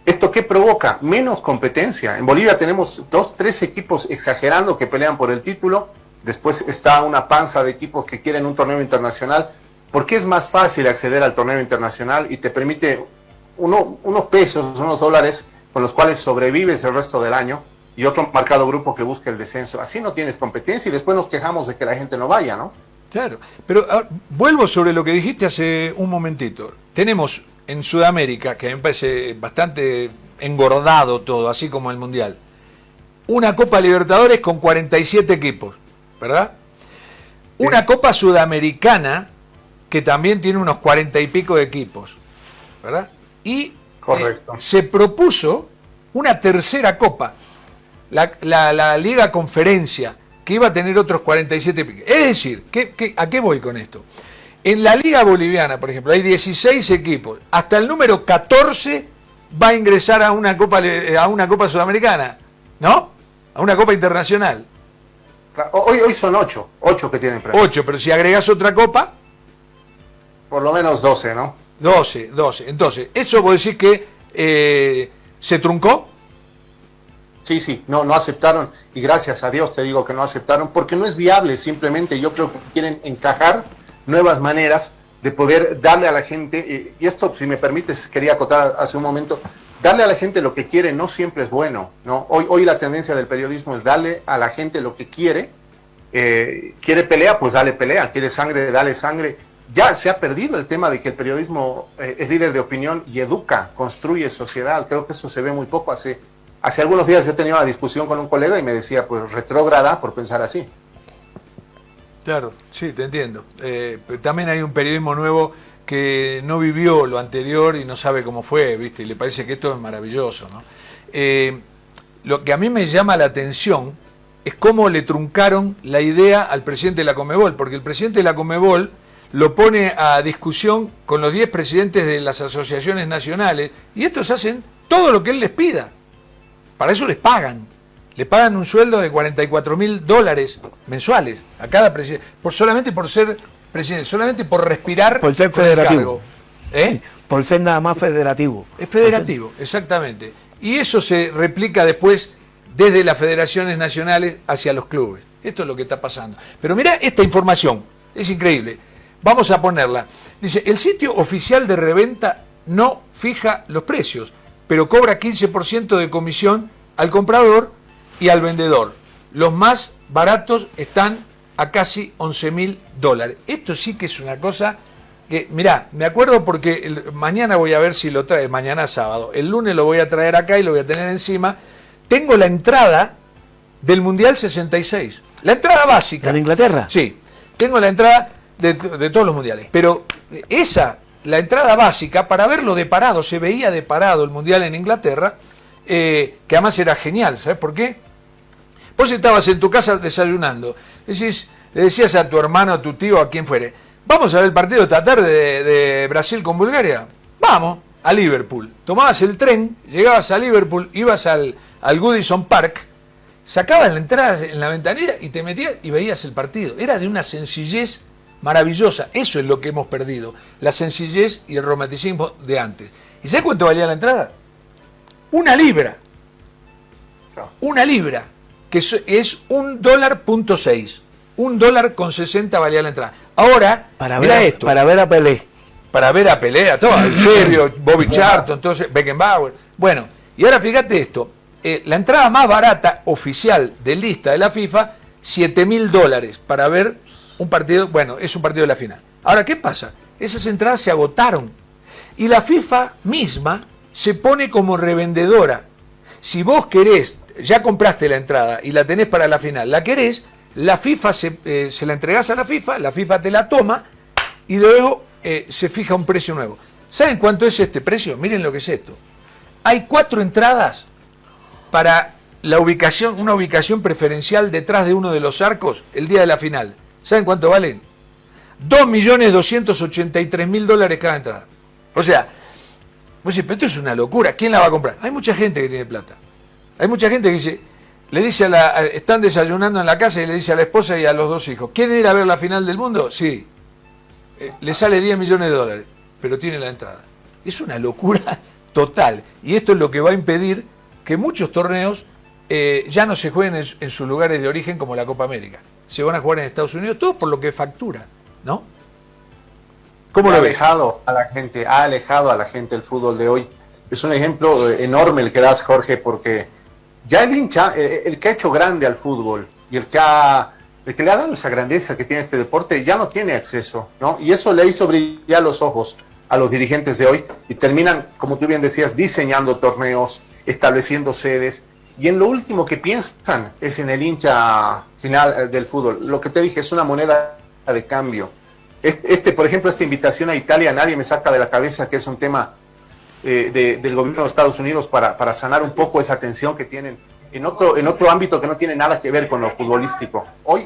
¿Esto qué provoca? Menos competencia. En Bolivia tenemos 2, 3 equipos exagerando que pelean por el título. Después está una panza de equipos que quieren un torneo internacional. Porque es más fácil acceder al torneo internacional y te permite unos pesos, unos dólares con los cuales sobrevives el resto del año, y otro marcado grupo que busca el descenso. Así no tienes competencia y después nos quejamos de que la gente no vaya, ¿no? Claro, pero vuelvo sobre lo que dijiste hace un momentito. Tenemos en Sudamérica, que a mí me parece bastante engordado todo, así como el Mundial, una Copa Libertadores con 47 equipos, ¿verdad? Sí. Una Copa Sudamericana que también tiene unos 40 y pico de equipos, ¿verdad? Y se propuso una tercera Copa, la Liga Conferencia, que iba a tener otros 47 pico. Es decir, ¿a qué voy con esto? En la Liga Boliviana, por ejemplo, hay 16 equipos. Hasta el número 14 va a ingresar a una Copa Sudamericana, ¿no? A una Copa Internacional. Hoy son 8 que tienen premio. 8, pero si agregás otra Copa... Por lo menos 12, ¿no? 12. Entonces, ¿eso vos decís que se truncó? Sí, no aceptaron, y gracias a Dios te digo que no aceptaron, porque no es viable, simplemente yo creo que quieren encajar nuevas maneras de poder darle a la gente, y esto, si me permites, quería acotar hace un momento, darle a la gente lo que quiere no siempre es bueno, ¿no? Hoy la tendencia del periodismo es darle a la gente lo que quiere. Quiere pelea, pues dale pelea, quiere sangre, dale sangre. Ya se ha perdido el tema de que el periodismo es líder de opinión y educa, construye sociedad. Creo que eso se ve muy poco. Hace algunos días yo tenía una discusión con un colega y me decía, pues retrógrada por pensar así. Claro, sí, te entiendo. Pero también hay un periodismo nuevo que no vivió lo anterior y no sabe cómo fue, ¿viste? Y le parece que esto es maravilloso, ¿no? Lo que a mí me llama la atención es cómo le truncaron la idea al presidente de la Conmebol, porque el presidente de la Conmebol lo pone a discusión con los 10 presidentes de las asociaciones nacionales, y estos hacen todo lo que él les pida. Para eso les pagan. Le pagan un sueldo de $44.000 mensuales a cada presidente, solamente por ser presidente, solamente por respirar. Por ser federativo. Sí, por ser nada más federativo. Es federativo, exactamente. Y eso se replica después desde las federaciones nacionales hacia los clubes. Esto es lo que está pasando. Pero mirá esta información, es increíble. Vamos a ponerla. Dice, el sitio oficial de reventa no fija los precios, pero cobra 15% de comisión al comprador y al vendedor. Los más baratos están a casi $11.000. Esto sí que es una cosa que, mirá, me acuerdo porque mañana voy a ver si lo trae, mañana sábado, el lunes lo voy a traer acá y lo voy a tener encima. Tengo la entrada del Mundial 66, la entrada básica. ¿La de Inglaterra? Sí, tengo la entrada de todos los mundiales, pero la entrada básica, para verlo de parado, se veía de parado el Mundial en Inglaterra, que además era genial, ¿sabes por qué? Vos estabas en tu casa desayunando, le decías a tu hermano, a tu tío, a quien fuere, vamos a ver el partido esta tarde de Brasil con Bulgaria, vamos a Liverpool. Tomabas el tren, llegabas a Liverpool, ibas al Goodison Park, sacabas la entrada en la ventanilla y te metías y veías el partido. Era de una sencillez maravillosa. Eso es lo que hemos perdido, la sencillez y el romanticismo de antes. ¿Y sabes cuánto valía la entrada? Una libra, que es $1.6. $1.60 valía la entrada. Ahora, mira esto. Para ver a Pelé. Para ver a Pelé, a todo, Eusebio, Bobby Charlton, entonces Beckenbauer. Bueno, y ahora fíjate esto. La entrada más barata oficial de lista de la FIFA, $7.000 para ver un partido, bueno, es un partido de la final. Ahora, ¿qué pasa? Esas entradas se agotaron y la FIFA misma se pone como revendedora. Si vos querés, ya compraste la entrada y la tenés para la final, la querés, la FIFA se la entregás a la FIFA te la toma y luego se fija un precio nuevo. ¿Saben cuánto es este precio? Miren lo que es esto. Hay 4 entradas para una ubicación preferencial detrás de uno de los arcos el día de la final. ¿Saben cuánto valen? $2.283.000 cada entrada. O sea, vos decís, pero esto es una locura. ¿Quién la va a comprar? Hay mucha gente que tiene plata. Hay mucha gente que dice, están desayunando en la casa y le dice a la esposa y a los 2 hijos, ¿quieren ir a ver la final del mundo? Sí. Le sale $10 millones, pero tiene la entrada. Es una locura total. Y esto es lo que va a impedir que muchos torneos ya no se jueguen en sus lugares de origen como la Copa América. Se van a jugar en Estados Unidos, todo por lo que factura, ¿no? ¿Cómo lo ves? Ha alejado a la gente el fútbol de hoy. Es un ejemplo enorme el que das, Jorge, porque ya el hincha, el que ha hecho grande al fútbol y el que le ha dado esa grandeza que tiene este deporte, ya no tiene acceso, ¿no? Y eso le hizo brillar los ojos a los dirigentes de hoy y terminan, como tú bien decías, diseñando torneos, estableciendo sedes, y en lo último que piensan es en el hincha final del fútbol. Lo que te dije es una moneda de cambio. Por ejemplo, esta invitación a Italia, nadie me saca de la cabeza que es un tema del gobierno de Estados Unidos para sanar un poco esa tensión que tienen en otro ámbito que no tiene nada que ver con lo futbolístico. Hoy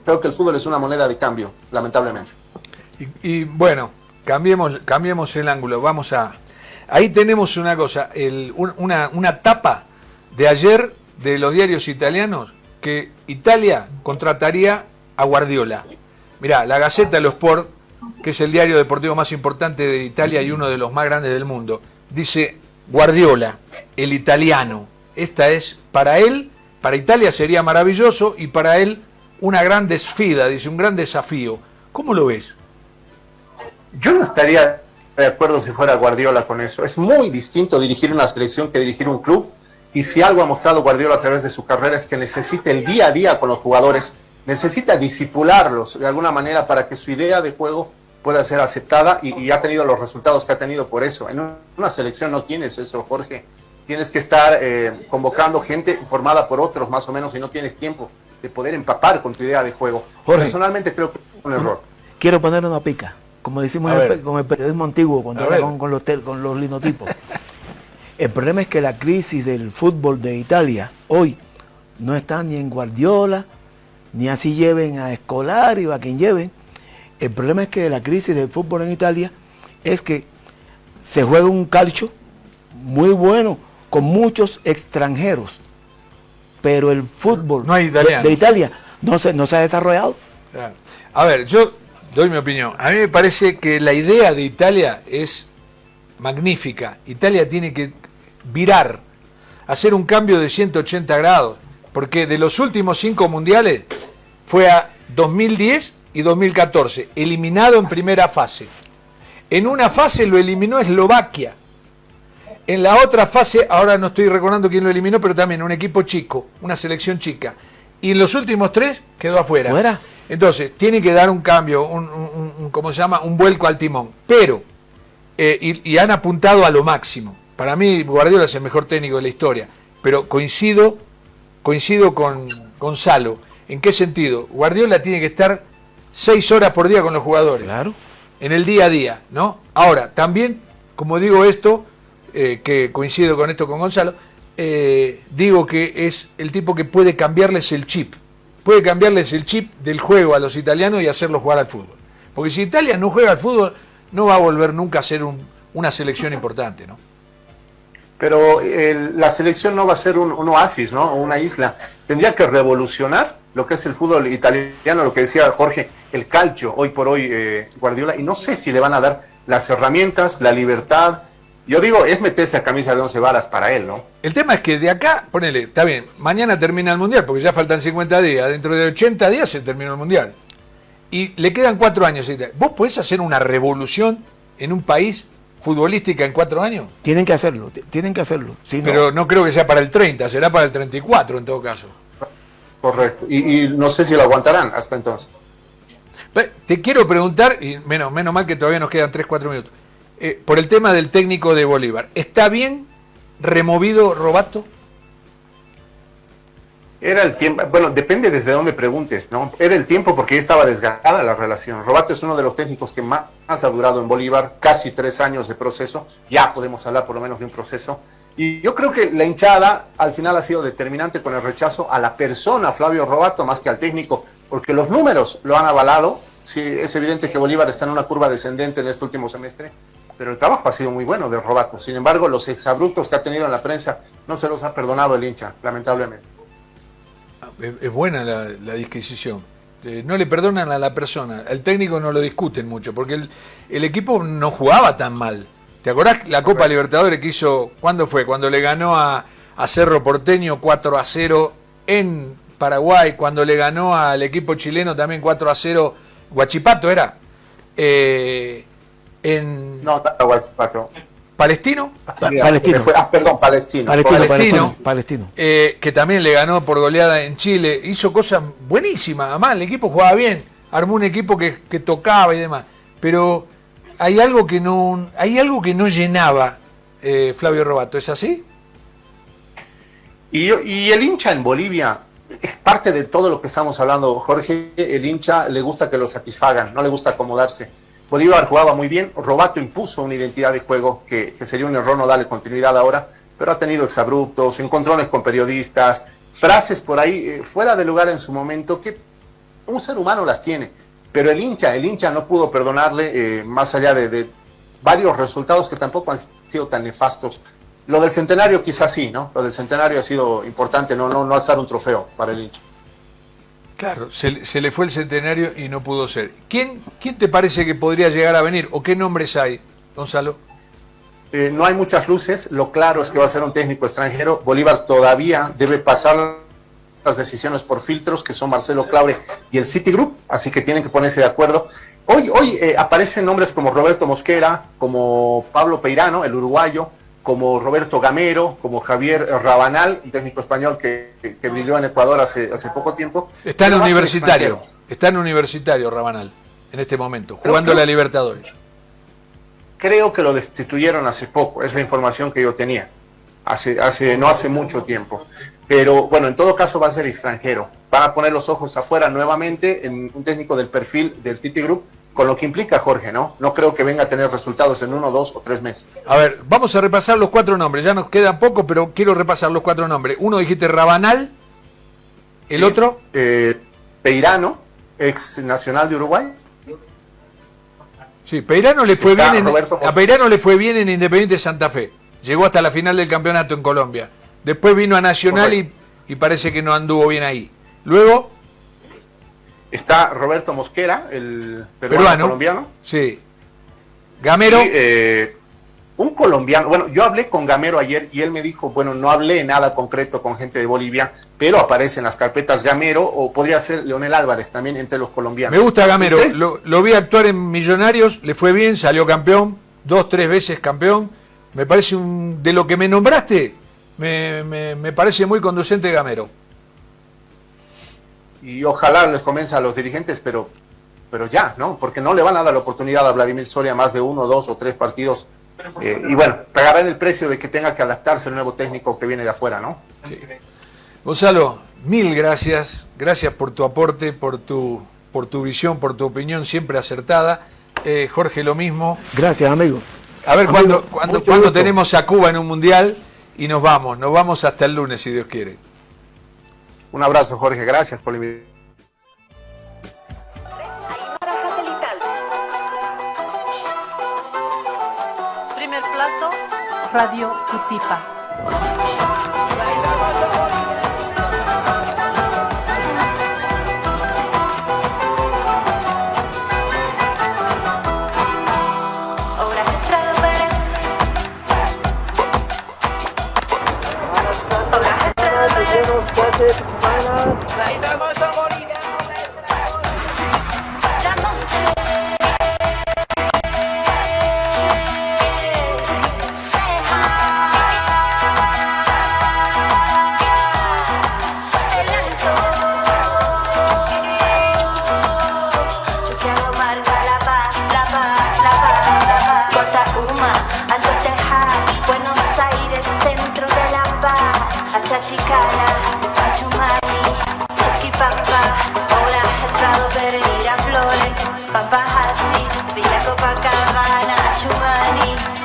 creo que el fútbol es una moneda de cambio, lamentablemente. Y bueno, cambiemos el ángulo. Ahí tenemos una cosa, una tapa de ayer de los diarios italianos, que Italia contrataría a Guardiola. Mirá, la Gazzetta dello Sport, que es el diario deportivo más importante de Italia y uno de los más grandes del mundo, dice: Guardiola, el italiano. Esta es, para Italia sería maravilloso y para él una gran desfida, dice, un gran desafío. ¿Cómo lo ves? Yo no estaría de acuerdo si fuera Guardiola con eso. Es muy distinto dirigir una selección que dirigir un club, y si algo ha mostrado Guardiola a través de su carrera es que necesita el día a día con los jugadores, necesita disipularlos de alguna manera para que su idea de juego pueda ser aceptada, y ha tenido los resultados que ha tenido por eso. En una selección no tienes eso, Jorge. Tienes que estar convocando gente formada por otros más o menos, y no tienes tiempo de poder empapar con tu idea de juego. Jorge, personalmente creo que es un error. Quiero poner una pica, como decimos con el periodismo antiguo, cuando era con los linotipos. El problema es que la crisis del fútbol de Italia hoy no está ni en Guardiola, ni así lleven a Scolari o a quien lleven. El problema es que la crisis del fútbol en Italia es que se juega un calcio muy bueno, con muchos extranjeros, pero el fútbol de Italia no se ha desarrollado. Claro. A ver, yo doy mi opinión. A mí me parece que la idea de Italia es magnífica. Italia tiene que virar, hacer un cambio de 180 grados, porque de los últimos 5 mundiales fue a 2010 y 2014, eliminado en primera fase. En una fase lo eliminó Eslovaquia. En la otra fase, ahora no estoy recordando quién lo eliminó, pero también un equipo chico, una selección chica. Y en los últimos 3 quedó afuera. ¿Fuera? Entonces, tiene que dar un cambio, ¿cómo se llama? Un vuelco al timón. Pero, y han apuntado a lo máximo. Para mí, Guardiola es el mejor técnico de la historia. Pero coincido con Gonzalo. ¿En qué sentido? Guardiola tiene que estar 6 horas por día con los jugadores. Claro. En el día a día, ¿no? Ahora, también, como digo esto, que coincido con esto con Gonzalo, digo que es el tipo que puede cambiarles el chip. Puede cambiarles el chip del juego a los italianos y hacerlos jugar al fútbol. Porque si Italia no juega al fútbol, no va a volver nunca a ser una selección importante, ¿no? Pero la selección no va a ser un oasis, ¿no? Una isla. Tendría que revolucionar lo que es el fútbol italiano, lo que decía Jorge, el calcio, hoy por hoy Guardiola, y no sé si le van a dar las herramientas, la libertad. Yo digo, es meterse a camisa de 11 varas para él, ¿no? El tema es que de acá, ponele, está bien, mañana termina el Mundial, porque ya faltan 50 días, dentro de 80 días se terminó el Mundial. Y le quedan 4 años. ¿Vos podés hacer una revolución en un país futbolística en 4 años? Tienen que hacerlo. Sí, pero no creo que sea para el 30, será para el 34 en todo caso. Correcto. Y no sé si lo aguantarán hasta entonces. Te quiero preguntar, y menos mal que todavía nos quedan 3-4 minutos, por el tema del técnico de Bolívar. ¿Está bien removido Robato? Era el tiempo, bueno, depende desde dónde preguntes, ¿no? Era el tiempo porque ya estaba desgastada la relación. Robato es uno de los técnicos que más ha durado en Bolívar, casi 3 años de proceso, ya podemos hablar por lo menos de un proceso. Y yo creo que la hinchada al final ha sido determinante con el rechazo a la persona Flavio Robato más que al técnico, porque los números lo han avalado. Sí, es evidente que Bolívar está en una curva descendente en este último semestre, pero el trabajo ha sido muy bueno de Robato. Sin embargo, los exabruptos que ha tenido en la prensa no se los ha perdonado el hincha, lamentablemente. Es buena la disquisición. No le perdonan a la persona. El técnico no lo discuten mucho, porque el equipo no jugaba tan mal. ¿Te acordás la Copa Libertadores que hizo? ¿Cuándo fue? Cuando le ganó a Cerro Porteño 4-0 en Paraguay, cuando le ganó al equipo chileno también 4-0, Huachipato era. No, Huachipato. ¿Palestino? Palestino. Palestino. Que también le ganó por goleada en Chile. Hizo cosas buenísimas. Además, el equipo jugaba bien. Armó un equipo que tocaba y demás. Pero hay algo que no llenaba Flavio Robato. ¿Es así? Y el hincha en Bolivia es parte de todo lo que estamos hablando, Jorge. El hincha le gusta que lo satisfagan, no le gusta acomodarse. Bolívar jugaba muy bien, Robato impuso una identidad de juego que sería un error no darle continuidad ahora, pero ha tenido exabruptos, encontrones con periodistas, frases por ahí fuera de lugar en su momento que un ser humano las tiene, pero el hincha no pudo perdonarle más allá de varios resultados que tampoco han sido tan nefastos. Lo del centenario quizás sí, ¿no? Lo del centenario ha sido importante, no alzar un trofeo para el hincha. Claro, se le fue el centenario y no pudo ser. ¿Quién te parece que podría llegar a venir? ¿O qué nombres hay, Gonzalo? No hay muchas luces, lo claro es que va a ser un técnico extranjero. Bolívar todavía debe pasar las decisiones por filtros, que son Marcelo Claure y el Citigroup, así que tienen que ponerse de acuerdo. Hoy aparecen nombres como Roberto Mosquera, como Pablo Peirano, el uruguayo, como Roberto Gamero, como Javier Rabanal, un técnico español que brilló en Ecuador hace poco tiempo. Está en universitario Rabanal, en este momento, jugando la Libertadores. Creo que lo destituyeron hace poco, es la información que yo tenía, no hace mucho tiempo. Pero bueno, en todo caso va a ser extranjero. Van a poner los ojos afuera nuevamente en un técnico del perfil del Citigroup, con lo que implica, Jorge, ¿no? No creo que venga a tener resultados en 1, 2 o 3 meses. A ver, vamos a repasar los 4 nombres. Ya nos queda poco, pero quiero repasar los 4 nombres. Uno dijiste Rabanal, el otro... Peirano, ex nacional de Uruguay. Sí, Peirano le fue bien a Peirano le fue bien en Independiente Santa Fe. Llegó hasta la final del campeonato en Colombia. Después vino a Nacional y parece que no anduvo bien ahí. Luego... Está Roberto Mosquera, el peruano colombiano. Sí. Gamero. un colombiano, bueno, yo hablé con Gamero ayer y él me dijo, bueno, no hablé nada concreto con gente de Bolivia, pero aparece en las carpetas Gamero, o podría ser Leonel Álvarez también entre los colombianos. Me gusta Gamero, lo vi actuar en Millonarios, le fue bien, salió campeón, 2, 3 veces campeón. Me parece de lo que me nombraste, me parece muy conducente Gamero. Y ojalá les convenza a los dirigentes, pero ya, ¿no? Porque no le van a dar la oportunidad a Vladimir Soria más de 1, 2 o 3 partidos. Y bueno, pagarán el precio de que tenga que adaptarse al nuevo técnico que viene de afuera, ¿no? Sí. Gonzalo, mil gracias. Gracias por tu aporte, por tu visión, por tu opinión siempre acertada. Jorge, lo mismo. Gracias, amigo. A ver cuándo tenemos a Cuba en un mundial y nos vamos hasta el lunes, si Dios quiere. Un abrazo, Jorge, gracias por la invitación. Primer plato, Radio Cutipa. Chicana, Achumani, Chasquipampa, ahora Prado Pérez, Miraflores, Pampajasi, Villa Copacabana, Achumani.